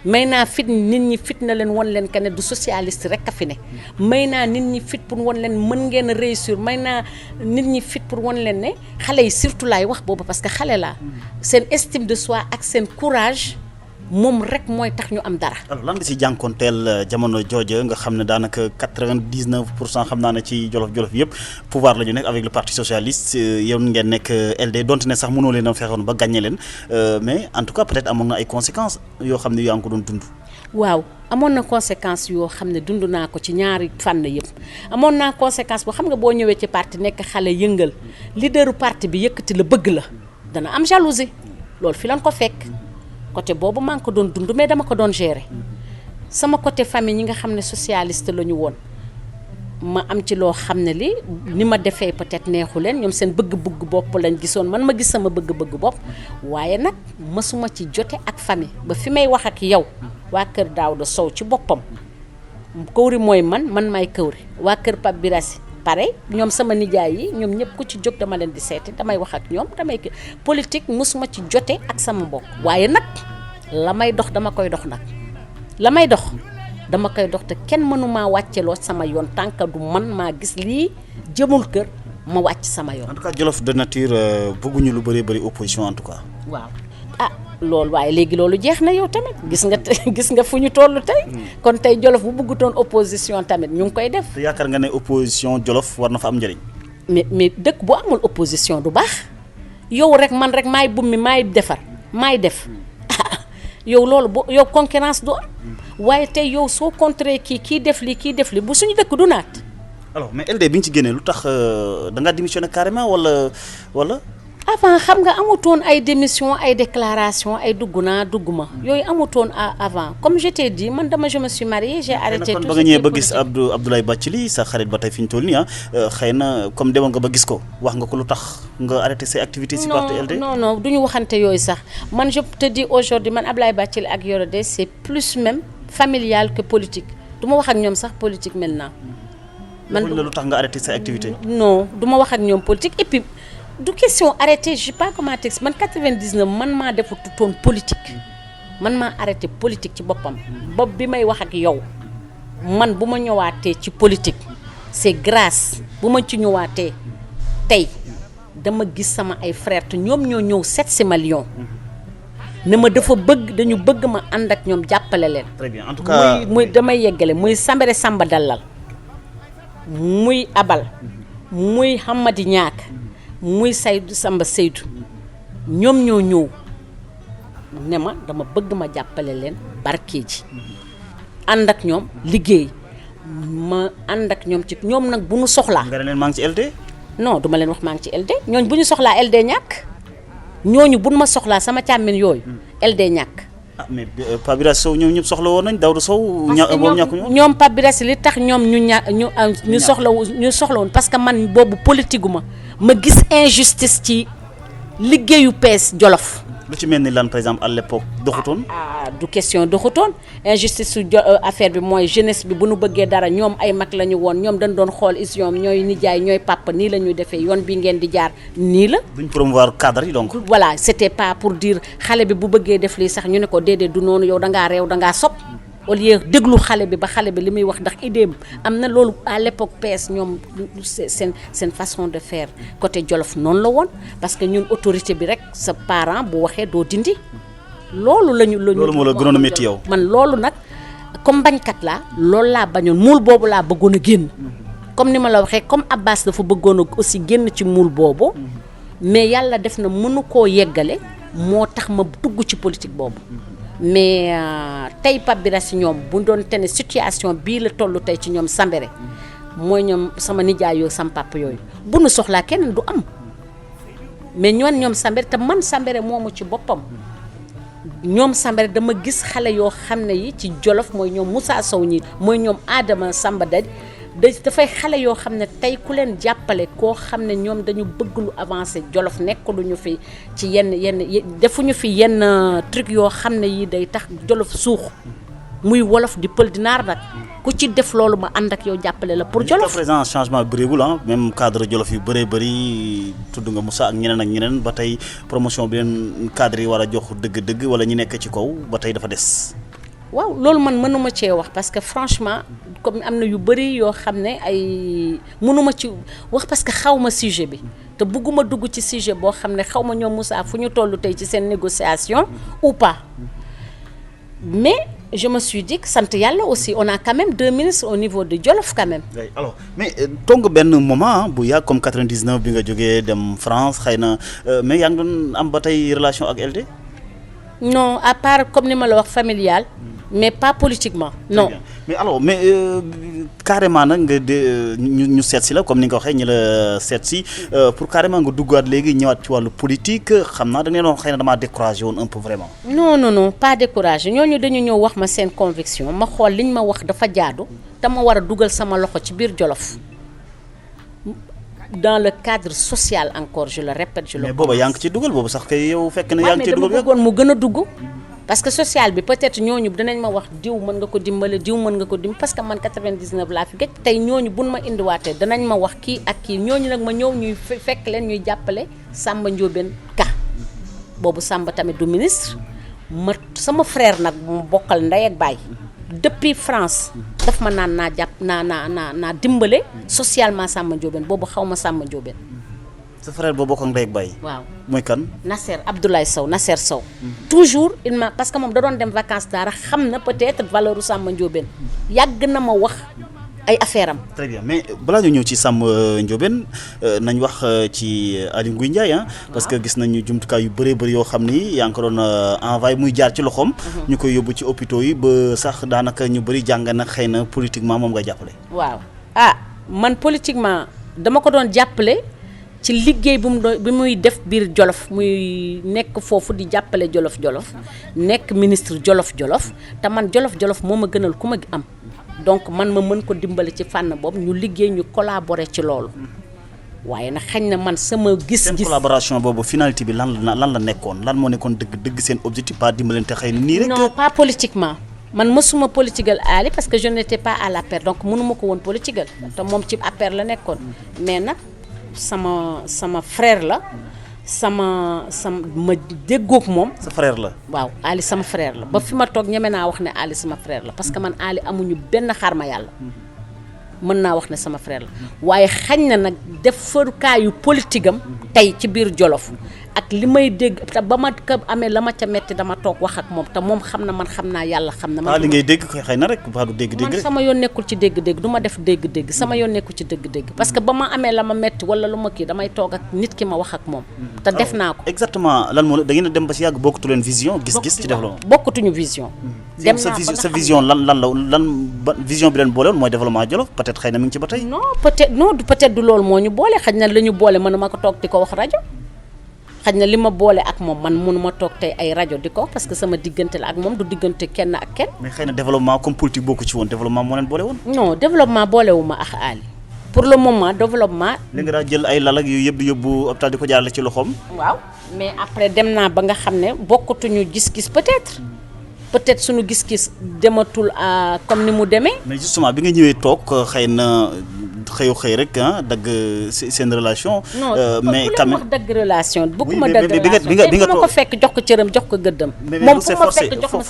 B: nit ñi fit na leen won leen que ne du socialiste rek a fi ne may naa nit ñi fit pour won leen mën ngeen a réussir may naa nit ñi fit pour won leen ne xale yi surtout laay wax boobu parce que xale laa seen estime de soi ak seen courage moom rek mooy tax ñu am dara.
A: alors lan nga si jànkoonteel jamono jooja nga xam ne daanaka 99% xam naa ne ci jolof-jolof yëpp pouvoir la ñu nekk avec le parti socialiste yow ngeen nekk LD donte ne sax mënoo leen a fexoon ba gagné leen mais en tout cas peut-être amoon na ay conséquences yoo xam ne yaa ngi ko doon dund.
B: waaw amoon na conséquences yoo xam ne dund naa ko ci ñaari fànn yëpp amoon naa conséquence boo xam nga boo ñëwee ci parti nekk xale yëngal leaderu parti bi yëkkati la bëgg la dana am jalousie loolu fi lañ ko fekk. côté boobu maa ngi ko doon dund mais dama ko doon gérer sama côté famille ñi nga xam ne socialiste la ñu woon ma am ci loo xam ne li ni ma defee peut-être neexu leen ñoom seen bëgg-bëgg bopp lañ gisoon man ma gis sama bëgg-bëgg bopp waaye nag mësuma ci jote ak famille ba fi may wax ak yow waa kër Daouda Sow ci boppam Kawri mooy man maay Kawri waa kër Pape Birassi pare ñoom sama nijaay yi ñoom ñëpp ku ci jóg dama leen di seeti damay wax ak ñoom politique musuma ci jote ak sama mbokk waaye nag la may dox dama koy dox te kenn mënumaa wàcceloo sama yoon tànk du man maa gis lii jëmul kër ma wàcc sama yoon.
A: en tout cas Jolof de nature bëgguñu lu bëri opposition en tout cas.
B: waaw loolu waaye léegi loolu jeex na yow tamit gis nga fu ñu toll tey kon tey Jolof bu bëggutoon opposition tamit ñu ngi koy def.
A: te yaakaar nga ne opposition Jolof war na fa am njëriñ.
B: mais dëkk bu amul opposition du baax yow rek man rek maay bummi maay defar maay def yow loolu yow concurrence du am waaye tey yow soo contrer kii def li bu suñu dëkk du naat.
A: alors mais LD bi ñu ci génnee lu tax da ngaa démissionné carrément wala.
B: avant xam nga amutoon ay démission ay déclaration ay dugguma yooyu amutoon avant comme je t'ai dit man je me suis mariée j'ai arrêté.
A: tout ba nga ñëwee ba gis Abdoulaye Bathily sa xarit ba tey fi ñu toll nii xëy na comme demoon nga ba gis ko wax nga ko lu tax nga arrêté say activités ci parti LD.
B: non du ñu waxante yooyu sax man je te dis aujourd'hui man Abdoulaye Bathily ak Yorodé c'est plus même familial que politique du ma wax ak ñoom sax politique maintenant.
A: man lu tax nga arrêté say activités.
B: non du ma wax ak ñoom politique et puis. du question arrêté je sais pas comment t'expliquer man 99 man maa defutoon politique man maa arrêté politique ci boppam bopp bi may wax ak yow man bu ma ñëwaatee ci politique c'est grâce bu ma ci ñëwaatee tey dama gis sama ay frères te ñoom ñoo ñëw seet si ma Lyon ne ma dañu bëgg ma ànd ak ñoom jàppale leen.
A: très bien en tout cas
B: muy damay yeggale muy Sambere Samba Dalal muy Abal muy Hamadi Ñaak muy Samba Seydou ñoom ñoo ñëw ne ma dama bëgg ma jàppale leen Barkédji ànd ak ñoom liggéey ma ànd ak ñoom ci ñoom nag bu ñu soxlaa.
A: nga ne leen maa ngi ci LD.
B: non duma leen wax maa ngi ci LD ñooñu bu ñu soxlaa LD ñàkk ñooñu bu ñu ma soxlaa sama càmmin yooyu LD ñàkk.
A: mais Pape Birassi Sow ñoom ñëpp soxla woon nañ Daouda Sow.
B: ñoom Pape Birassi li tax ñoom ñu soxla woon parce que man boobu politique ma gis injustice ci liggéeyu PS Jolof.
A: lu ci mel ni lan par exemple à l'époque doxutoon.
B: du question doxutoon injustice su affaire bi mooy jeunesse bi bu nu bëggee dara ñoom ay mag la ñu woon ñoom dañ doon xool is ñoom ñooy nijaay ñooy papa nii la ñuy defee yoon bi ngeen di jaar nii la.
A: duñ promouvoir cadre yi donc.
B: voilà c'était pas pour dire xale bi bu bëggee def lii sax ñu ne ko déedéet du noonu yow da ngaa réew da ngaa sob au lieu déglu xale bi ba xale bi li muy wax ndax idée am na loolu à l'époque PS ñoom seen façon de faire côté Jolof noonu la woon parce que ñun autorité bi rek sa parent bu waxee doo dindi loolu loolu
A: moo la gënoon a métti yow.
B: man loolu nag comme bañkat laa loolu laa bañoon muul boobu laa bëggoon a génn comme ni ma la waxee comme Abbas dafa bëggoon a aussi génn ci muul boobu mais yàlla def na mënu koo yeggale moo tax ma dugg ci politique boobu mais tey Pape Bira si ñoom bu doon te ne situation bii la toll tey ci ñoom Sambere mooy ñoom sama nijaay yooyu sama papa yooyu bu nu soxlaa keneen du am mais ñoom Sambere te man Sambere moomu ci boppam ñoom Sambere dama gis xale yoo xam ne yi ci Jolof mooy ñoom Moussa Sow ñi mooy ñoom Adama Samba dafay xale yoo xam ne tey ku leen jàppale koo xam ne ñoom dañu bëgg lu avancé Jolof nekk lu ñu fi ci yenn defuñu fi yenn truc yoo xam ne yi day tax Jolof suux muy wolof di pël di naar nag ku ci def loolu ma ànd ak yow jàppale la pour Jolof.
A: présent changement bëreegul ah même cadre Jolof yu bëree bëri tudd nga Moussa ak ñeneen ba tey promotion bi leen cadre yi war a jox dëgg-dëgg wala ñi nekk ci kaw ba tey dafa des.
B: waaw loolu man mënuma cee wax parce que franchement comme am na yu bëri yoo xam ne ay mënuma ci wax parce que xaw ma sujet bi te bëgguma dugg ci sujet boo xam ne xaw ma ñoom Moussa fu ñu toll tey ci seen négociation ou pas mais je me suis dit que sant yàlla aussi on a quand même 2 ministres au niveau de Jolof quand même.
A: oui alors mais toog benn moment bu yàgg comme 99 bi nga jógee dem France xëy na mais yaa ngi doon am ba tey relation ak LD.
B: non à part comme ni ma la wax familial. mais pas politiquement non.
A: mais alors carrément nag nga ñu seet si la comme ni nga ko waxee ñi la seet si pour carrément nga duggaat léegi ñëwaat ci wàllu politique xam naa da ngeen doon xëy na damaa découragé woon un peu vraiment.
B: non pas découragé ñooñu dañu ñëw wax ma seen conviction ma xool liñ ma wax dafa jaadu te ma war a dugal sama loxo ci biir Jolof dans le cadre social encore je le répète je le.
A: mais booba yaa ngi ci dugal boobu sax kay yow fekk na yaa ngi ci dugal.
B: mais dama bëggoon mu gën a dugg. parce que social bi peut-être ñooñu dinañ ma wax diw mën nga ko dimbale diw mën nga ko dimbale parce que man 99 laa fi gëj tey ñooñu buñ ma indiwaatee danañ ma wax kii ak kii ñooñu nag ma ñëw ñuy fekk leen ñuy jàppale Samba Ndiobène Ka boobu Samba tamit du ministre ma sama frère nag mu bokkal ndey ak baay depuis France daf ma naan naa jàpp naa dimbale socialement Samba Ndiobène boobu xaw ma Samba Ndiobène.
A: sa frère boo bokk ak ndey ak baay.
B: waaw
A: mooy kan.
B: Nasser Abdoulaye Sow Nasser Sow. toujours il m'a parce que moom da doon dem vacances daara xam na peut-être valeur u Samba Ndiobène yàgg na ma wax ay affaire am.
A: très bien mais balaa ñu ñëw ci Samba Ndiobène nañ wax ci Aly Ngouille Ndiaye ah. parce que gis nañu jumtukaay yu bëree bëri yoo xam ni yaa ngi ko doon envoyé muy jaar ci loxoom. ñu koy yóbbu ci hôpitaux yi ba sax daanaka ñu bëri jàng na xëy na politiquement moom nga jàppale.
B: waaw man politiquement dama ko doon jàppale. ci liggéey bi muy def biir Jolof muy nekk foofu di jàppale Jolof nekk ministre Jolof te man Jolof moo ma gënal ku ma am donc man ma mën ko dimbale ci fànn boobu ñu liggéey ñu collaborer ci loolu waaye nag xañ na man sama gis-gis.
A: seen collaboration boobu finalité bi lan la nekkoon lan moo nekkoon dëgg seen objectif pas dimbalante xëy na nii rek.
B: non pas politiquement man mësuma politigal Aly parce que je n'étais pas à l'APR donc mënuma ko woon politigal te moom ci APR la nekkoon mais nag. sama frère la sama ma déggoog moom.
A: sa frère la.
B: waaw Aly sama frère la ba fi ma toog ñeme naa wax ne Aly sama frère la parce que man Aly amuñu benn xaar ma yàlla mën naa wax ne sama frère la waaye xañ na nag def farukaayu politique am tey ci biir Jolof ak li may dégg te ba ma ko amee la ma ca metti dama toog wax ak moom te moom xam na man xam naa yàlla xam na. man
A: li ngay dégg xëy na rek ba du dégg-dégg rek.
B: man sama yoon nekkul ci dégg-dégg du ma def dégg-dégg sama yoon nekkul ci dégg-dégg parce que ba ma amee la ma metti wala lu ma kii damay toog ak nit ki ma wax ak moom. te def naa ko.
A: exactement lan moo da ngeen a dem ba si yàgg bokkatu leen vision. gis-gis ci développement
B: bokkatuñu vision. dem naa ba
A: sa vision lan vision bi leen boole woon mooy développement Jolof peut-être xëy na mi ngi ci ba tey.
B: non peut-être du loolu moo ñu boole xëy na la ñu boole mën ma ko toog di ko wax rajo. xaj na li ma boole ak moom man mënuma toog tey ay rajo di ko parce que sama diggante la ak moom du diggante kenn ak kenn.
A: mais xëy na développement comme politique bokku ci woon développement moo leen boole woon.
B: non développement boolewuma ak Aly pour le moment développement.
A: li nga daa jël ay lal ak yu yëpp di yóbbu hôpital di ko jaarale ci loxoom.
B: waaw mais après dem naa ba nga xam ne bokkatuñu gis-gis peut-être suñu gis-gis dematul comme ni mu demee.
A: mais justement bi nga ñëwee toog xëy na xëy rek dagg seen relation.
B: mais quand même wax dagg relation bëgguma dagg relation bi nga ko fekk jox ko cëram jox ko gëddam. moom fu ma fekk jox ma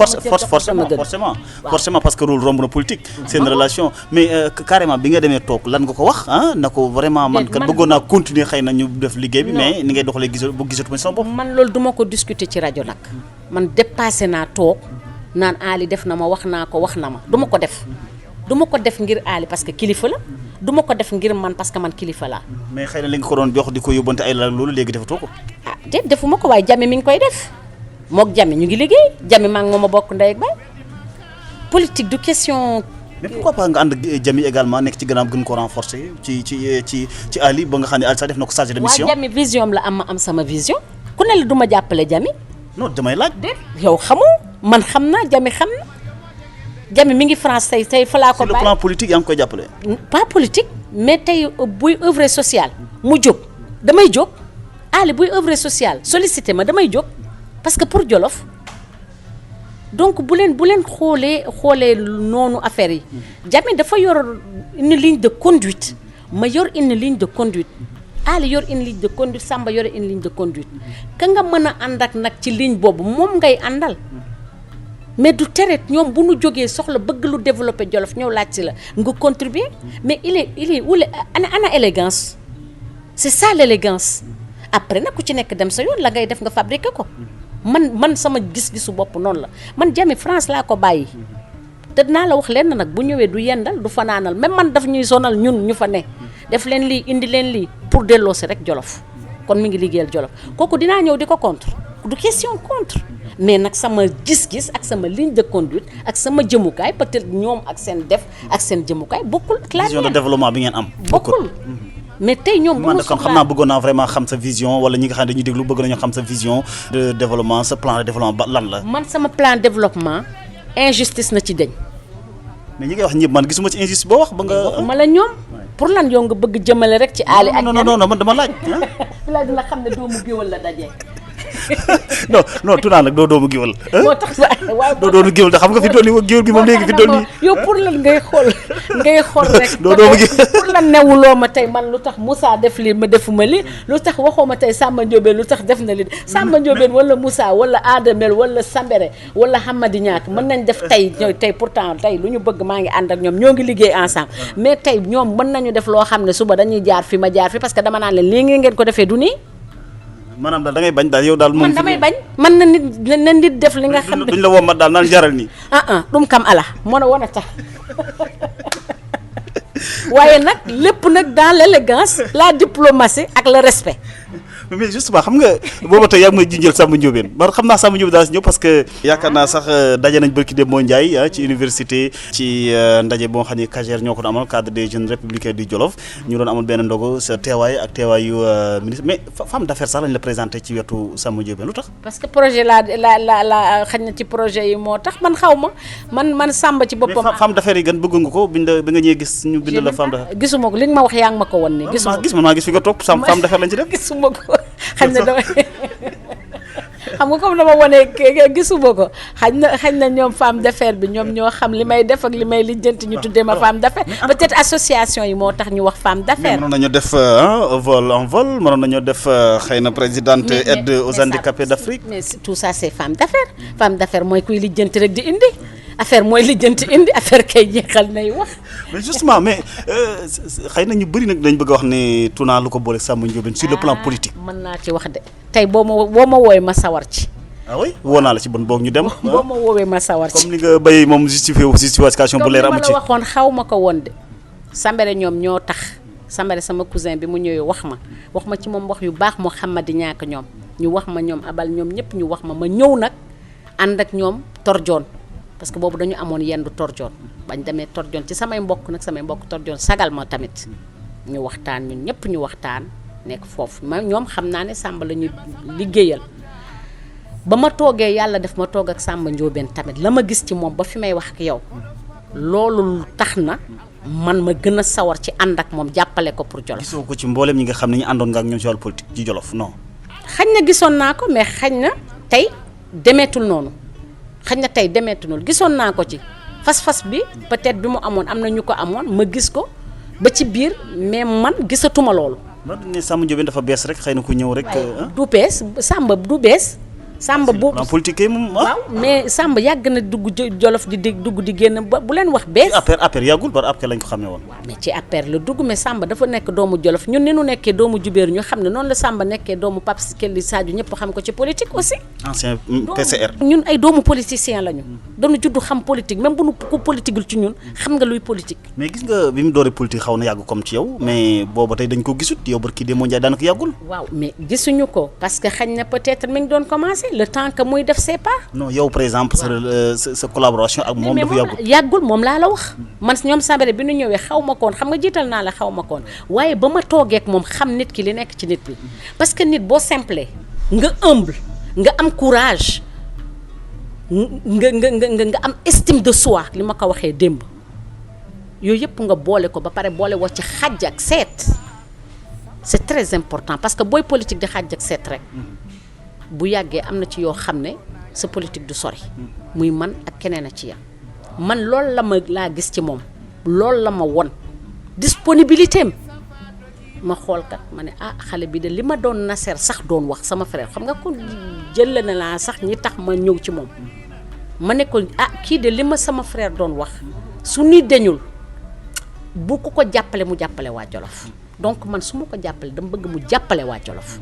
B: sama cër
A: forcément parce que loolu romb na politique. seen relation mais carrément bi nga demee toog lan nga ko wax na ko vraiment man kat bëggoon naa continuer xëy na ñu def liggéey bi mais ni ngay doxalee gisatuma sama bopp.
B: man loolu duma ko discuter ci rajo nag man dépassé naa toog naan Ali def na ma wax naa ko wax na ma duma ko def. duma ko def ngir Ali parce que kilifa la duma ko def ngir man parce que man kilifa laa.
A: mais xëy na li nga ko doon jox di ko yóbbante ay la loolu léegi defatoo ko.
B: déet defuma ko waaye Jami mi ngi koy def mook Jami ñu ngi liggéey Jami maa ngi moom a bokk ndey ak baay politique du question.
A: mais pourquoi pas nga ànd Jami également nekk ci gànnaaw gën ko renforcer ci Ali ba nga xam ne Ali sax def na ko chargé de mission.
B: waaw Jami vision la am ma am sama vision ku ne la du ma jàppale Jami.
A: non damay laaj.
B: déet yow xamoo man xam naa Jami xam na. Jami mi ngi France tey fa laa ko bàyyi
A: sur le plan politique yaa ngi koy jàppale.
B: pas politique mais tey buy œuvre sociale mu jóg damay jóg Ali buy œuvre sociale sollicité ma damay jóg parce que pour Jolof donc bu leen xoolee noonu affaire yi. Jami dafa yor une ligne de conduite ma yor une ligne de conduite Ali yor une ligne de conduite Samba yor une ligne de conduite ka nga mën a ànd ak nag ci ligne boobu moom ngay àndal. mais du tere ñoom bu nu jógee soxla bëgg lu développer Jolof ñëw laaj si la nga contribuer mais il est wala ana élégance c'est ça l'élégance après nag ku ci nekk dem sa yoon la ngay def nga fabriquer ko man sama gis-gisu bopp noonu la man Jami France laa ko bàyyi te dinaa la wax leen nag bu ñëwee du yendal du fanaanal même man daf ñuy sonal ñun ñu fa ne def leen lii indi leen lii pour delloo si rek Jolof kon mi ngi liggéeyal Jolof kooku dinaa ñëw di ko contre du question contre mais nag sama gis-gis ak sama ligne de conduite ak sama jëmukaay peut-être ñoom ak seen def ak seen jëmukaay bokkul ak la
A: vision de développement bi ngeen am
B: bokkul mais tey ñoom bu
A: man de xam naa bëggoon naa vraiment xam sa vision wala ñi nga xam ne dañuy déglu bëgg nañu xam sa vision de développement sa plan de développement ba lan la
B: man sama plan de développement injustice na ci deñ
A: mais ñi ngay wax ñëpp man gisuma ci injustice boo wax ba nga
B: ma la ñoom pour lan yow nga bëgg jëmale rek ci Ali ak
A: non man dama laaj
B: la dina xam ne doomu géwël la dajee
A: non tunaa nag doo doomu géwël
B: moo tax waaye
A: doo doomu géwël te xam nga fi doon nii géwël gi moom léegi fi doon nii
B: yow pour lan ngay xool rek
A: doo doomu géwël
B: pour lan newuloo ma tey man lu tax Moussa def lii ma defuma li lu tax waxoo ma tey Samba Ndiobène lu tax def na li Samba Ndiobène wala Moussa wala Adamel wala Sambere wala Hamadi Ñaak mën nañ def tey ñooy tey pourtant tey lu ñu bëgg maa ngi ànd ak ñoom ñoo ngi liggéey ensemble mais tey ñoom mën nañu def loo xam ne suba dañuy jaar fi ma jaar fi parce que dama naan leen lii ngeen ko defee du nii
A: maanaam daal da ngay bañ daal yow daal moom
B: man damay bañ man na nit def li nga xam ne
A: duñ la wommat daal naan jaral nii
B: ɗum kam ala mona wona tax waaye nag lépp nag dans l'élégance la diplomatie ak le respect
A: mais justement xam nga booba tey yaa ngi may junjël Samba Ndiobène man xam naa Samba Ndiobène daal si ñëw parce que yaakaar naa sax daje nañ barki dem moo Ndiaye ci université ci ndaje boo xam ne CAGER ñoo ko doon amal cadre des jeunes républicains du Jolof ñu doon amal benn ndogu sa teewaay ak teewaayu ministre mais femme d'affaires sax lañ la présenté ci wetu Samba Ndiobène lu tax
B: parce que projet la xañ na ci projet yi moo tax man xaw ma man Samba ci boppam
A: mais femme d'affaires yi gën bëgg nga ko bi nga ñëwee gis ñu bind la femme d'affaires
B: gisuma ko li nga ma wax yaa ngi ma ko won ni gisuma
A: gis man maa gis fi nga toog femme d'affaires lañ ci def
B: gisuma ko xañ na dama xam nga comme dama wane gisuma ko xañ na ñoom femme d'affaires bi ñoom ñoo xam li may def ak li may lijjanti ñu tuddee ma femme d'affaires peut-être association yi moo tax ñu wax femme d'affaires
A: mënoon nañu def vol mënoon nañu def xëy na présidente aide aux handicapés d'Afrique
B: mais tout ça c'est femme d'affaires mooy kuy lijjanti rek di indi affaire mooy lijjanti indi affaire kay jeexal nay wax
A: mais justement mais xëy na ñu bëri nag dañ bëgg a wax ne Tuna lu ko boole Samba Ndiobène sur le plan politique
B: mën naa ci wax de tey boo ma woowee ma sawar ci
A: ah oui woo naa la ci bon boog ñu dem
B: boo ma woowee ma sawar ci
A: comme ni nga béy moom justification bu leer amu ci
B: comme li ma la waxoon xaw ma ko woon de Sambere ñoom ñoo tax Sambere sama cousin bi mu ñëwee wax ma ci moom wax yu baax moo xamadi ñaaka ñoom ñu wax ma ñoom abal ñoom ñëpp ñu wax ma ñëw nag ànd ak ñoom torjoon parce que boobu dañu amoon yendu torjoon bañ demee torjoon ci samay mbokk torjoon sagal ma tamit ñu waxtaan ñun ñëpp ñu waxtaan nekk foofu ñoom xam naa ne Samba la ñu liggéeyal ba ma toogee yàlla def ma toog ak Samba Ndiobène tamit la ma gis ci moom ba fi may wax ak yow loolu tax na man ma gën a sawar ci ànd ak moom jàppale ko pour Jolof.
A: gisoo ko ci mboolem ñi nga xam ne ñu àndoon nga ak ñoom ci wàllu politique ci Jolof non.
B: xañ na gisoon naa ko mais xañ na tey demeetul noonu gisoon naa ko ci fas-fas bi peut-être bi mu amoon am na ñu ko amoon ma gis ko ba ci biir mais man gisatuma loolu.
A: ba ne Samba Ndiobène dafa bees rek xëy na ku ñëw rek.
B: du bees Samba du bees. Samba bu
A: politique yi moom
B: waaw mais Samba yàgg na dugg Jolof di dugg di génn ba bu leen wax bees.
A: APR yàggul par APR lañ ko xamee woon.
B: waaw mais ci APR la dugg mais Samba dafa nekk doomu Jolof ñun ni nu nekkee doomu Jubéer ñu xam ne noonu la Samba nekkee doomu Pape Kelly Sadio ñëpp xam ko ci politique aussi.
A: ancien PCR.
B: ñun ay doomu politicien lañu. dañu juddu xam politique même bu nu ko politiqueul ci ñun xam nga luy politique.
A: mais gis nga bi mu dooree politique xaw na yàgg comme ci yow mais booba tey dañ ko gisut yow barki Demba Ndiaye daanaka yàggul.
B: waaw mais gisuñu ko parce que xañ na peut-être mi ngi doon commencer le temps que muy def c'est pas.
A: non yow par exemple sa collaboration ak moom dafa
B: yàggul moom laa la wax man ñoom Sambare bi nu ñëwee xaw ma koon xam nga jiital naa la xaw ma koon waaye ba ma toogee ak moom xam nit ki li nekk ci nit bi parce que nit boo simple nga humble nga am courage nga am estime de soi li ma ko waxee démb yooyu yëpp nga boole ko ba pare boole woo ci xàjj ak seet c'est très important parce que booy politique di xàjj ak seet rek bu yàggee am na ci yoo xam ne sa politique du sori muy man ak keneen a ci yam man loolu la ma laa gis ci moom loolu la ma won disponibilité am ma xool kat ma ne xale bi de li ma doon naseer sax doon wax sama frère xam nga ko jël na laa sax ñi tax ma ñëw ci moom ma ne ko kii de li ma sama frère doon wax su ni deñul bu ko jàppale mu jàppale waa Jolof donc man su ma ko jàppale dama bëgg mu jàppale waa Jolof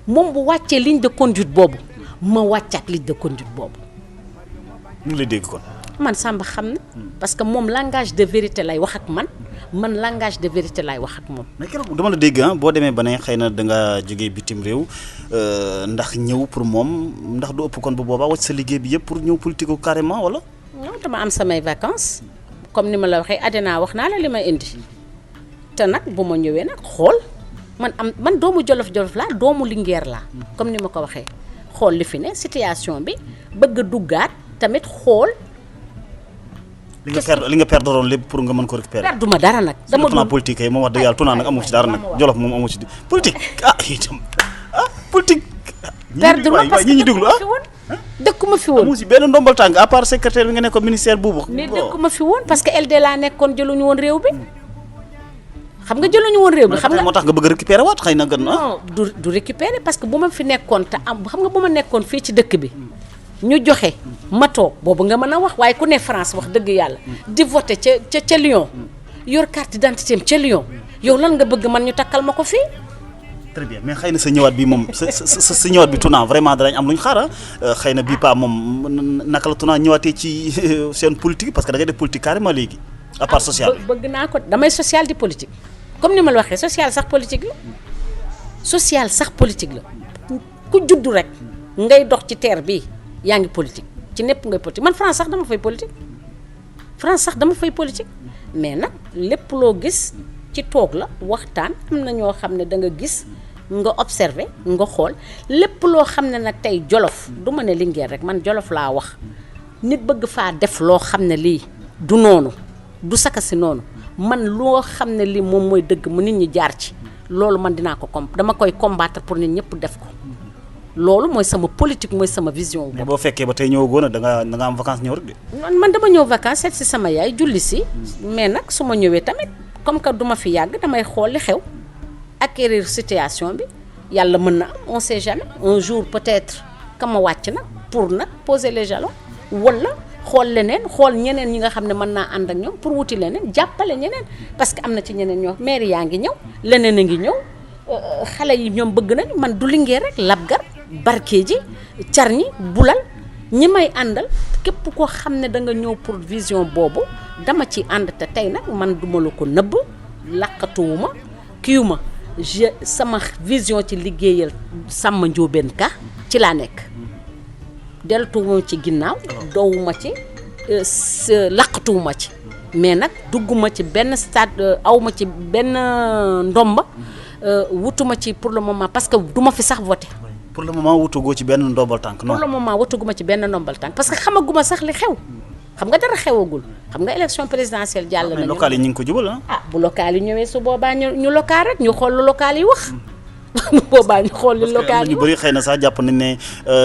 B: moom bu wàccee ligne de conduite boobu ma wàccaat ligne de conduite boobu.
A: ñu ngi lay dégg kon.
B: man Samba xam na. parce que moom langage de vérité lay wax ak man langage de vérité lay wax ak moom.
A: mais keroog dama la dégg boo demee ba ne xëy na da nga jógee bitim réew ndax ñëw pour moom ndax du ëpp kon bu boobaa wàcc sa liggéey bi yëpp pour ñëw politique ko carrément wala.
B: non dama am samay vacances comme ni ma la waxee àddina wax naa la li ma indi te nag bu ma ñëwee nag xool. man doomu Jolof laa doomu Linguère laa comme ni ma ko waxee xool li fi ne situation bi bëgg a duggaat tamit xool.
A: li nga perdre doon lépp pour nga mën ko récupérer.
B: perduma dara nag.
A: dama doon politique yi moom wax dëgg yàlla tunaa nag amu ci dara nag Jolof moom amu ci politique itam politique.
B: perduma parce que
A: ñi déglu
B: dëkkuma fi woon.
A: amu ci benn ndombal tànk à part secrétaire bi nga nekkoon ministère boobu.
B: mais dëkkuma fi woon parce que LD laa nekkoon jëluñu woon réew bi. xam nga jëluñu woon réew bi xam nga
A: moo tax nga bëgg a récupérer waat xëy na gën
B: non du récupérer parce que bu ma fi nekkoon te am xam nga bu ma nekkoon fii ci dëkk bi ñu joxe ma toog boobu nga mën a wax waaye ku ne France wax dëgg yàlla di voter ca Lyon yor carte d'identité am ca Lyon yow lan nga bëgg man ñu takkal ma ko fii.
A: très bien mais xëy na sa ñëwaat bi moom sa ñëwaat bi Touna vraiment danañ am lu ñu xaar xëy na bii pas moom naka la Touna ñëwaatee ci seen politique parce que da ngay def politique carrément léegi à part social bi.
B: bëgg naa ko damay social di politique. comme ni ma la waxee social sax politique la social sax politique la ku juddu rek ngay dox ci terre bi yaa ngi politique ci népp ngay politique man France sax dama fay politique mais nag lépp loo gis ci toog la waxtaan am na ñoo xam ne da nga gis nga observer nga xool lépp loo xam ne nag tey Jolof du ma ne Linguère rek man Jolof laa wax nit bëgg faa def loo xam ne lii du noonu du saka si noonu man loo xam ne lii moom mooy dëgg mu nit ñi jaar ci loolu man dinaa ko dama koy combattre pour nit ñëpp def ko loolu mooy sama politique mooy sama vision.
A: mais boo fekkee ba tey ñëwagoo na da nga am vacances ñëw rek de.
B: man dama ñëw vacances seet si sama yaay julli si mais nag su ma ñëwee tamit comme que duma fi yàgg damay xool li xew acquérir situation bi yàlla mën na am on sait jamais un jour peut-être que ma wàcc nag pour nag poser les jalons wala. xool leneen xool ñeneen ñi nga xam ne mën naa ànd ak ñoom pour wuti leneen jàppale ñeneen parce que am na ci ñeneen ñoo maire yaa ngi ñëw leneen a ngi ñëw xale yi ñoom bëgg nañ man du Linguère rek Labgar Barkédji Carñi Bulal ñi may àndal képp koo xam ne da nga ñëw pour vision boobu dama ci ànd te tey nag man duma la ko nëbb laqatuwuma kiiwuma sama vision ci liggéeyal Samba Ndiobène Ka ci laa nekk deltuwuma ci ginnaaw dowuma ci laqatuwuma ci mais nag dugguma ci benn stade awma ci benn ndomba wutuma ci pour le moment parce que duma fi sax voter
A: pour le moment wutugoo ci benn ndombal tànk non
B: pour le moment wutuguma ci benn ndombal tànk parce que xamaguma sax li xew xam nga dara xewagul xam nga élection présidentielle jàll nañu
A: local yi ñu ngi ko jubal
B: bu local yi ñëwee su boobaa ñu local rek ñu xool lu local yi wax boobaa ñu xool li local
A: ñu bëri xëy na sax jàpp nañ ne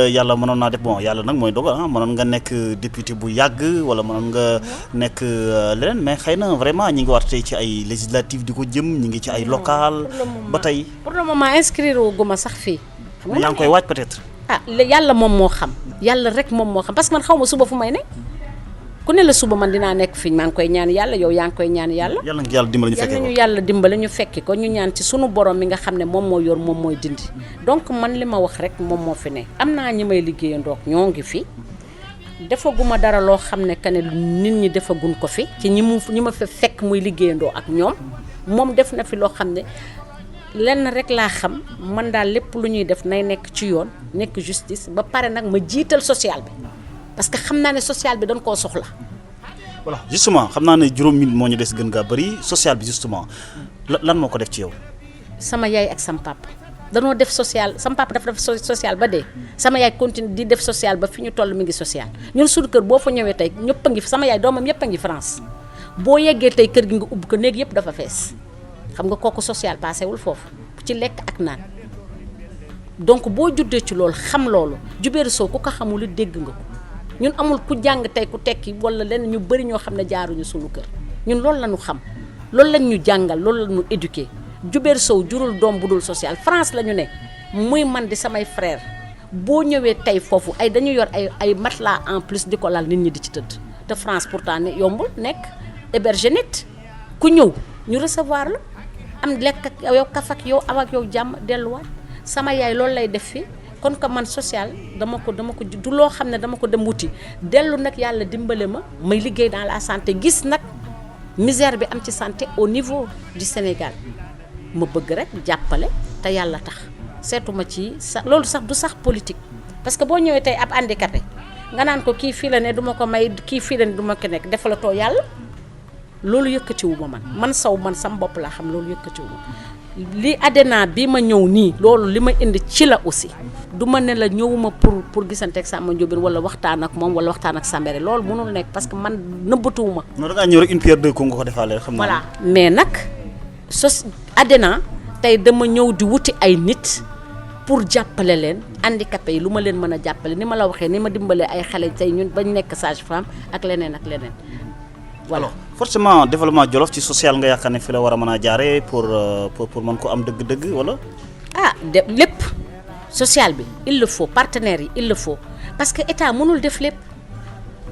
A: yàlla mënoon naa def bon yàlla nag mooy dogal mënoon nga nekk député bu yàgg wala mënoon nga nekk leneen mais xëy na vraiment ñi ngi war tey ci ay législatives di ko jëm ñi ngi ci ay local ba tey
B: pour le moment inscrire guma sax fii
A: mais yaa ngi koy waaj peut-être
B: yàlla moom moo xam yàlla rek moom moo xam parce que man xaw ma suba fu may ne ku ne la suba man dinaa nekk fi maa ngi koy ñaan yàlla yow yaa ngi koy ñaan yàlla
A: yàlla nga yàlla dimbali ñu fekkee ko
B: yàlla dimbali ñu fekki ko ñu ñaan ci sunu borom mi nga xam ne moom moo yor moom mooy dindi donc man li ma wax rek moom moo fi ne am naa ñi may liggéeyandoog ñoo ngi fi defaguma dara loo xam ne que ne nit ñi defagun ko fi ci ñi ma fa fekk muy liggéeyandoo ak ñoom moom def na fi loo xam ne lenn rek laa xam man daal lépp lu ñuy def nay nekk ci yoon nekk justice ba pare nag ma jiital social bi parce que xam naa ne social bi dañ koo soxla.
A: voilà justement xam naa ne juróom minute moo ñu des gën gaa bëri social bi justement lan moo ko def ci yow.
B: sama yaay ak sama papa danoo def social sama papa dafa def social ba dee sama yaay continue di def social ba fi ñu toll mi ngi social ñun suñu kër boo fa ñëwee tey ñëpp a ngi sama yaay doomam yëpp a ngi France boo yeggee tey kër gi nga ubb ko néeg yëpp dafa fees xam nga kooku social passé wul foofu ci lekk ak naan donc boo juddee ci loolu xam loolu Jubéeru Sow ku ko xamul dégg nga ko. ñun amul ku jàng tey ku tekki wala lenn ñu bëri ñoo xam ne jaaruñu suñu kër ñun loolu la ñu xam loolu lañ ñu jàngal loolu la ñu éduqué Jubéeru Sow jurul doom bu dul social France la ñu ne muy man di samay frère boo ñëwee tey foofu ay dañu yor ay matelas en plus di ko lal nit ñi di ci tëdd te France pourtant ne yombul nekk héberger nit ku ñëw ñu recevoir la am lekk ak yow kaf ak yow am ak yow jàmm delluwaat sama yaay loolu lay def fii kon que man social dama ko du loo xam ne dama ko dem wuti dellu nag yàlla dimbale ma may liggéey dans la santé gis nag misère bi am ci santé au niveau du Sénégal ma bëgg rek jàppale te yàlla tax seetuma ci loolu sax du sax politique parce que boo ñëwee tey ab handicapé nga naan ko kii fii la ne duma ko may kii fii la ne duma ko nekk defalatoo yàlla loolu yëkkatiwu ma man saw man sam bopp laa xam loolu yëkkatiwu ma li ADENA bi ma ñëw nii loolu li ma indi ci la aussi du ma ne la ñëwuma pour gisante ak Samba Ndiobène wala waxtaan ak moom wala waxtaan ak Sambere loolu mënul nekk parce que man nëbbatuwuma.
A: non da ngaa ñëw rek une pierre deux coups nga ko defaale xam naa.
B: voilà mais nag ADENA tey dama ñëw di wuti ay nit pour jàppale leen handicapé yi lu ma leen mën a jàppale ni ma la waxee ni ma dimbalee ay xale tey ñun bañ nekk sage-femme ak leneen ak leneen. voilà
A: forcément développement Jolof ci social nga yaakaar ne fi la war a mën a jaaree pour mën ko am dëgg-dëgg wala.
B: lépp social bi il le faut partenaires yi il le faut parce que état mënul def lépp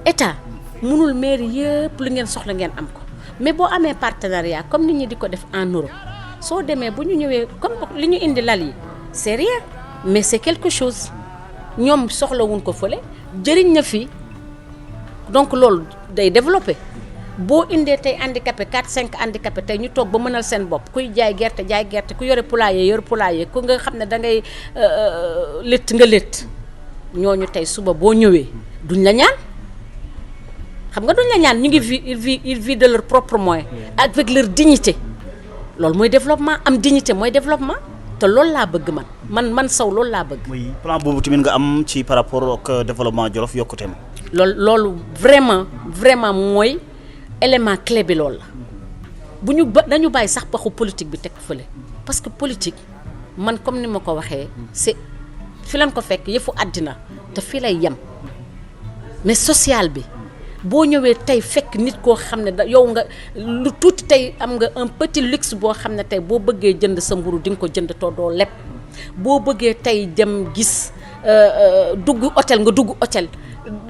B: état mënul mairie yëpp lu ngeen soxla ngeen am ko mais boo amee partenariat comme nit ñi di ko def en Europe soo demee bu ñu ñëwee comme li ñu indi lal yi c'est rien mais c'est quelque chose ñoom soxlawuñ ko fële jëriñ na fii donc loolu day développer. boo indee tey handicapé 4-5 handicapé tey ñu toog ba mënal seen bopp kuy jaay gerte ku yore poulailler ku nga xam ne da ngay létt nga létt ñooñu tey suba boo ñëwee duñ la ñaan xam nga duñ la ñaan ñu ngi ils vivent de leur propre moyen avec leur dignité loolu mooy développement am dignité mooy développement te loolu laa bëgg man saw loolu laa bëgg.
A: muy plan boobu tamit nga am ci par rapport ak développement Jolof yokkuteem.
B: loolu vraiment mooy. élément clé bi loolu la bu ñu dañu bàyyi sax waxu politique bi teg fële parce que politique man comme ni ma ko waxee c'est fi lañ ko fekk yëfu àddina te fii lay yem mais social bi boo ñëwee tey fekk nit koo xam ne yow nga lu tuuti tey am nga un petit luxe boo xam ne tey boo bëggee jënd sa mburu di nga ko jënd te doo lepp boo bëggee tey dem gis dugg hôtel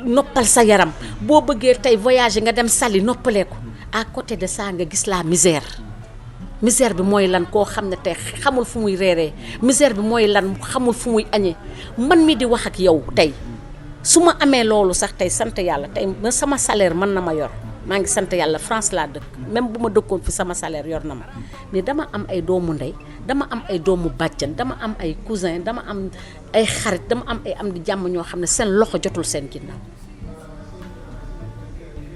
B: noppal sa yaram boo bëggee tey voyager nga dem Saly noppalee ko à côté de ça nga gis la misère bi mooy lan koo xam ne tey xamul fu muy reeree misère bi mooy lan xamul fu muy añee man mi di wax ak yow tey su ma amee loolu sax tey sant yàlla tey sama salaire mën na ma yor maa ngi sant yàlla France laa dëkk même bu ma dëkkoon fi sama salaire yor na ma mais dama am ay doomu ndey dama am ay doomu bàjjan dama am ay cousin dama am ay xarit dama am ay am di jàmm ñoo xam ne seen loxo jotul seen ginnaaw.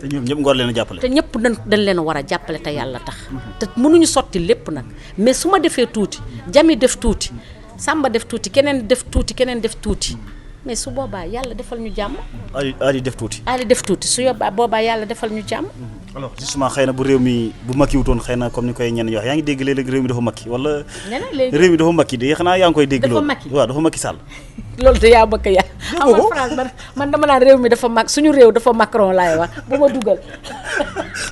A: te ñoom ñëpp nga war leen a jàppale.
B: te ñëpp dañ leen a war a jàppale te yàlla tax. te mënuñu sotti lépp nag mais su ma defee tuuti Jami def tuuti Samba def tuuti keneen def tuuti mais su boobaa yàlla defal ñu jàmm.
A: Ali def tuuti.
B: Ali def tuuti su boobaa yàlla defal ñu jàmm.
A: alors justement xëy na bu réew mi bu makki wutoon xëy na comme ni koy ñenn ñi wax yaa ngi dégg léeg-léeg réew mi dafa makki wala. réew mi dafa makki de xanaa yaa ngi koy dégg. loolu waaw dafa makki Sall.
B: loolu de yaa bëgg yaa. xam nga France man dama naan réew mi dafa mag suñu réew dafa Macron laay wax bu ma dugal.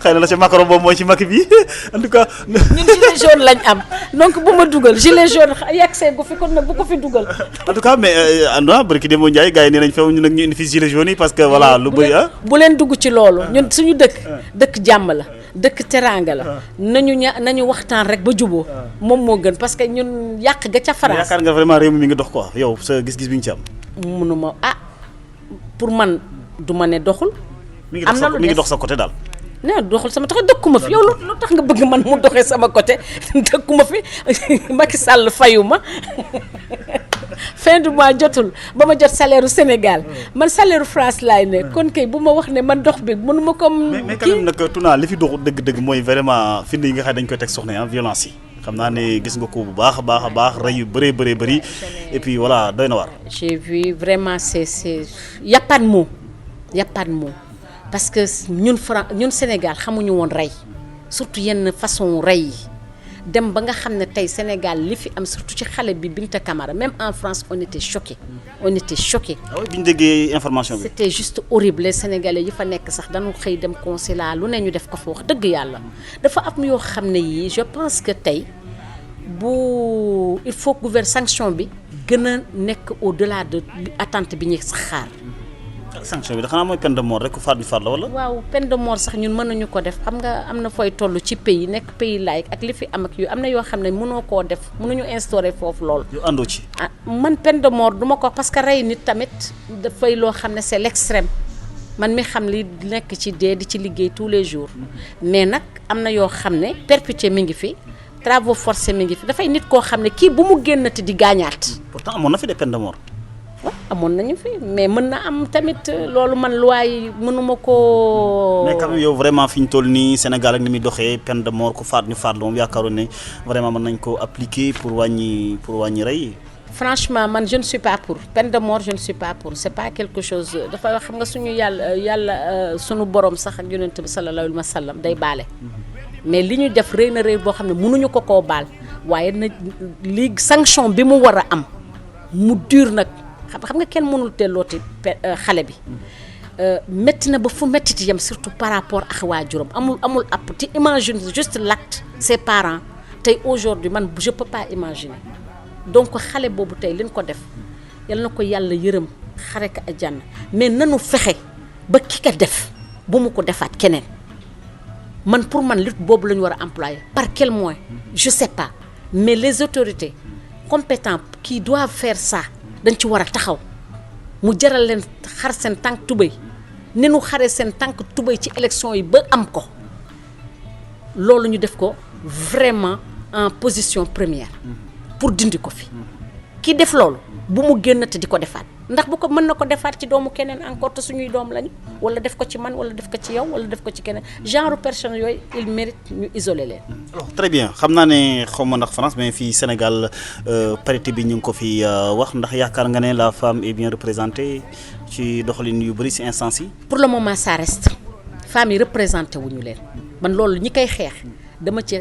A: xëy na la ci Macron boobu mooy ci makki bi en tout cas.
B: ñun gilet jaune lañ am donc bu ma dugal gilet jaune yegg see gu fi kon nag bu ko fi dugal.
A: en tout cas mais andona barki Demba Ndiaye gars yi nee nañ feew ñu nag ñu indi fi gilet jaune yi parce que voilà lu bëri
B: bu leen dugg ci loolu ñun suñu dëkk jàmm la dëkk teraanga la nañu waxtaan rek ba juboo moom moo gën parce que ñun yàq ga ca France.
A: yaakaar nga vraiment réew mi ngi dox quoi yow sa gis-gis bi ñu ci am.
B: mënuma pour man du ma ne doxul.
A: am na lu mi ngi dox sa côté daal.
B: non doxul sama tax dëkkuma fi yow lu tax nga bëgg man mu doxee sama côté dëkkuma fi Macky Sall fayu ma fin du mois jotul ba ma jot salaire u Sénégal man salaire u France laay ne kon kay bu ma wax ne man dox bi mënuma comme
A: mais quand même nag Tuna li fi doxul dëgg-dëgg mooy vraiment fi yi nga xam dañ koy teg soxna violence yi xam naa ne gis nga ko bu baax a baax rey yu bëree bëri et puis voilà doy na war.
B: j'ai vu vraiment c'est y a pas de mots parce que ñun Sénégal xamuñu woon rey surtout yenn façon rey yi dem ba nga xam ne tey Sénégal li fi am surtout ci xale bi Binta Camara même en France on était choqués. ah
A: oui bi ñu déggee information bi.
B: c'était juste horrible les Sénégalais yi fa nekk sax dañu xëy dem consulat lu ne ñu def ko fa wax dëgg yàlla dafa am yoo xam ne yii je pense que tey il faut que sanction bi gën a nekk au-delà de attente bi ñuy sax xaar.
A: sanction bi da xanaa mooy peine de mort rek ku faat ñu faat la wala.
B: waaw peine de mort sax ñun mënuñu ko def xam nga am na fooy toll ci pays nekk pays laïque ak li fi am ak yu am na yoo xam ne mënoo koo def mënuñu instaurer foofu loolu.
A: yow àndoo ci.
B: man peine de mort duma ko parce que rey nit tamit dafay loo xam ne c'est l'extrême man mi xam li nekk ci dee di ci liggéey tous les jours mais nag am na yoo xam ne perpétuité mi ngi fi travaux forcés mi ngi fi dafay nit koo xam ne kii bu mu génnati di gaañaat.
A: pourtant amoon na fi des peines de mort.
B: waaw amoon nañu fi mais mën na am tamit loolu man loi yi mënuma koo.
A: mais quand même yow vraiment fi ñu toll nii Sénégal ak ni muy doxee peine de mort ku faat ñu faat la moom yaakaaroon ne vraiment mën nañ ko appliquer pour wàññi rey.
B: franchement man je ne suis pas pour peine de mort je ne suis pas pour c'est pas quelque chose dafa xam nga suñu yàlla suñu borom sax ak yonent bi sallallahu alayhi wa sallam day baale. mais li ñu def rëy na rëy boo xam ne mënuñu ko koo baal waaye na li sanction bi mu war a am mu dur nag. xam nga kenn mënul tellooti xale bi métti na ba fu métti yam surtout par rapport ak waajuram amul app te imagine juste l'acte ses parents tey aujourd'hui man je peux pas imaginer donc xale boobu tey liñ ko def yal na ko yàlla yërëm xare ko àjjana mais nanu fexe ba ki ko def bu mu ko defaat keneen man pour man lutte boobu la ñu war a employer par quel moyen je sais pas mais les autorités compétentes qui doivent faire ça dañ ci war a taxaw mu jaral leen xar seen tànk tubéy ni nu xaree seen tànk tubéy ci élection yi ba am ko loolu ñu def ko vraiment en position première pour dindi ko fi ki def loolu bu mu génnati di ko defaat ndax bu ko mën na ko defaat ci doomu keneen encore te suñuy doom lañu wala def ko ci man wala def ko ci yow wala def ko ci keneen genre personne yooyu il mérite ñu isoler leen.
A: alors très bien xam naa ne xaw ma ndax France mais fii Sénégal parité bi ñu ngi ko fi wax ndax yaakaar nga ne la femme est bien représentée ci doxalin yu bëri ci instance yi.
B: pour le moment ça reste femmes yi représenté wuñu leen man loolu ñi koy xeex dama ci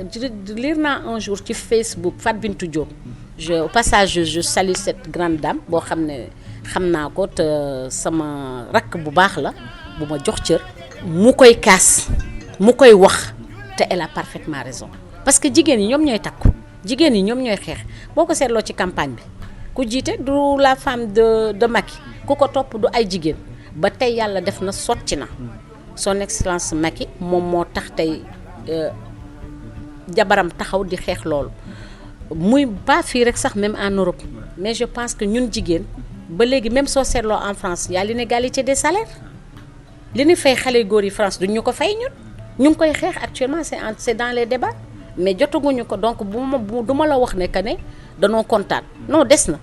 B: lire naa un jour ci Facebook Fat Bintou Diop au passage je salue cette grande dame boo xam ne. xam naa ko te sama rakk bu baax la bu ma jox cër mu koy kaas mu koy wax te elle a parfaitement raison parce que jigéen yi ñoom ñooy takku jigéen yi ñoom ñooy xeex boo ko seetloo ci campagne bi ku jiite du la femme de Macky ku ko topp du ay jigéen ba tey yàlla def na sotti na son excellence Macky moom moo tax tey jabaram taxaw di xeex loolu muy pas fii rek sax même en Europe mais je pense que ñun jigéen ba léegi même soo seetloo en France y a l'inégalité des salaires li ñu fay xale góor yi France duñ ñu ko fay ñun ñu ngi koy xeex actuellement c'est dans les débats mais jotaguñu ko donc du ma la wax ne que ne danoo kontaan non des na.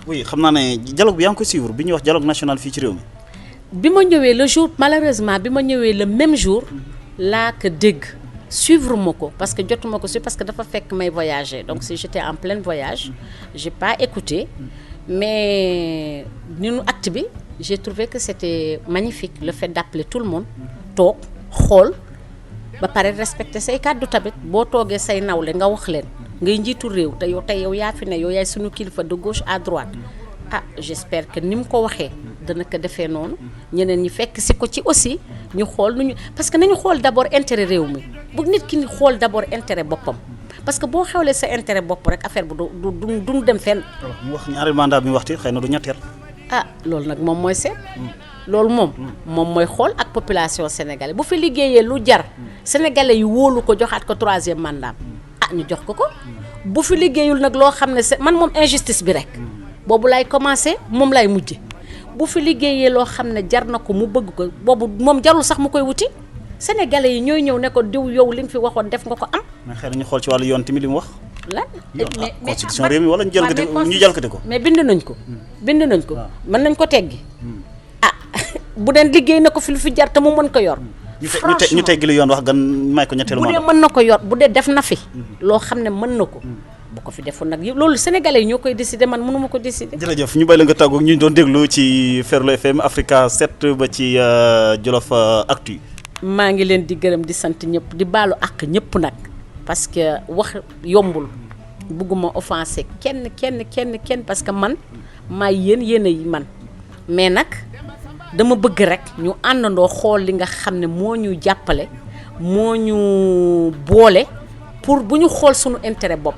A: oui xam naa ne dialogue bi yaa ngi ko suivre bi ñuy wax dialogue national fii ci réew mi.
B: bi ma ñëwee le jour malheureusement bi ma ñëwee le même jour laa ko dégg suivre ma ko parce que jotuma ko suivre parce que dafa fekk may voyager donc si j'étais en plein voyage j'ai pas écouté. mais ñun acte bi j'ai trouvé que c'était magnifique le fait d'appeler tout le monde toog xool ba pare respecté say kàddu tamit boo toogee say nawle nga wax leen ngay njiitu réew te yow yaa fi ne yow yaay suñu kilifa de gauche à droite j'espère que ni mu ko waxee dana ko defee noonu ñeneen ñi fekk si ko ci aussi ñu xool nuñu parce que nañu xool d'abord intérêt réew mi bu nit ki ni xool d'abord intérêt boppam parce que boo xewlee sa intérêt bopp rek affaire bu du dem fenn.
A: mu wax ñaari mandat bi mu waxti xëy na du ñetteel.
B: loolu nag moom mooy seet. loolu moom mooy xool ak population sénégalais bu fi liggéeyee lu jar sénégalais yi wóolu ko joxaat ko 3e mandat ñu jox ko bu fi liggéeyul nag loo xam ne man moom injustice bi rek boobu lay commencé moom lay mujje bu fi liggéeyee loo xam ne jar na ko mu bëgg ko boobu moom jarul sax mu koy wuti sénégalais yi ñooy ñëw ne ko diw yow li nga fi waxoon def nga ko am.
A: mais xëy na ñu xool ci wàllu yoon tamit li mu wax.
B: lan
A: mais constitution réew mi wala ñu jalgati ko.
B: mais bind nañ ko. mën nañ ko teggi. bu deen liggéey na ko fi lu fi jar te mu mën ko yor.
A: ñu teggi li yoon wax gan may ko ñetteelu mandat.
B: bu dee mën na ko yor bu dee def na fi. loo xam ne mën na ko. bu ko fi defoon nag loolu sénégalais yi ñoo koy décider man mënuma ko décider.
A: jërëjëf ñu bàyyi la nga tàggu ñu doon déglu ci Ferlo FM Africa 7 ba ci Jolof Actu.
B: maa ngi leen di gërëm di sant ñëpp di baalu àq ñëpp nag parce que wax yombul bugguma offenser kenn parce que man maa yéen yi man mais nag dama bëgg rek ñu àndandoo xool li nga xam ne moo ñu jàppale moo ñu boole pour bu ñu xool suñu intérêt bopp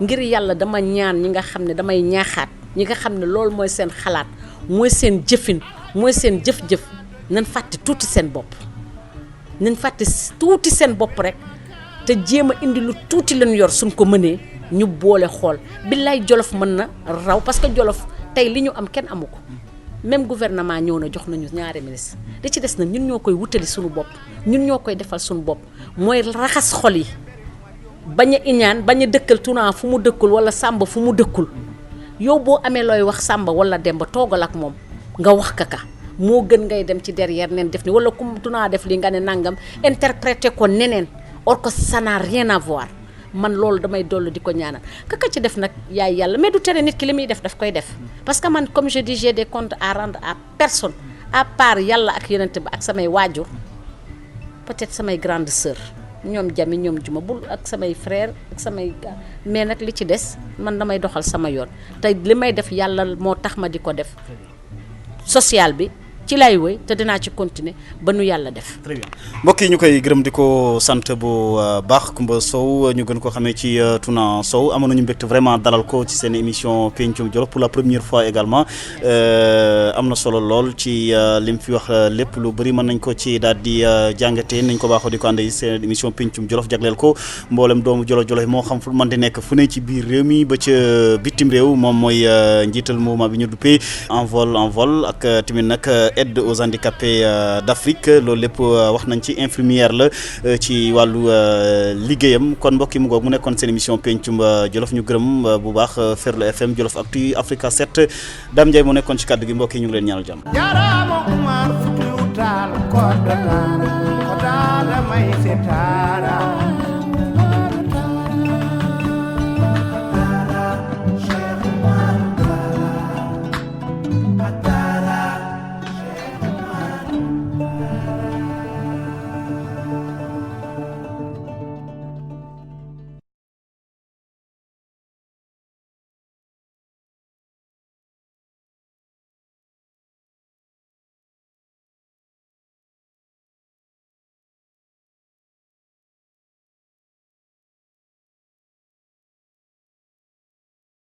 B: ngir yàlla dama ñaan ñi nga xam ne damay ñaaxaat ñi nga xam ne loolu mooy seen xalaat mooy seen jëfin mooy seen jëf-jëf nañ fàtte tuuti seen bopp nañ fàtte tuuti seen bopp rek te jéem a indi lu tuuti lañ yor suñ ko mënee ñu boole xool billaay Jolof mën na raw parce que Jolof tey li ñu am kenn amu ko même gouvernement ñëw na jox nañu 2 ministre li ci des nag ñun ñoo koy wutali suñu bopp ñun ñoo koy defal suñu bopp mooy raxas xol yi bañ a iñaan bañ a dëkkal Tuna fu mu dëkkul wala Samba fu mu dëkkul yow boo amee looy wax Samba wala Demba toogal ak moom nga wax ka moo gën ngay dem ci derrière neen def ni wala ku Tuna def li nga ne nangam interpréter ko neneen or que ça n'a rien à voir man loolu damay dollu di ko ñaanal kaka ci def nag yaay yàlla mais du tere nit ki li muy def daf koy def parce que man comme je dis j'ai des comptes à rendre à personne à part yàlla ak yonent ba ak samay waajur peut-être samay grande sœur ñoom jami ñoom juma bul ak samay frère ak samay mais nag li ci des man damay doxal sama yoon te li may def yàlla moo tax ma di ko def social bi ci lay woy te dinaa ci continuer ba nu yàlla def.
A: très bien mbokk yi ñu koy gërëm di ko sant bu baax Coumba Sow ñu gën ko xamee ci Tuna Sow amoon nañu mbégte vraiment dalal ko ci seen émission Pencum Jolof pour la première fois également am na solo lool ci lim fi wax lépp lu bëri mën nañ ko ci daal di jàngatee nañ ko baaxoo di ko àndee seen émission Pencum Jolof jagleel ko mboolem doomu Jolof moo xam fu mën di nekk fu ne ci biir réew mi ba ca bitim réew moom mooy njiital mouvement bi ñu duppee Envol ak tamit nag. Aide aux handicapés d'Afrique loolu lépp wax nañ ci infirmière la ci wàllu liggéeyam kon mbokk yi mu ngoog mu nekkoon seen émission Pencum Jolof ñu gërëm bu baax Ferlo FM Jolof Actu Africa 7 Dame Ndiaye mu nekkoon ci kàddu gi mbokk yi ñu ngi leen ñaanal jàmm. Jarama Umar Fuutiyu Taal ko dana ko daada may seetaan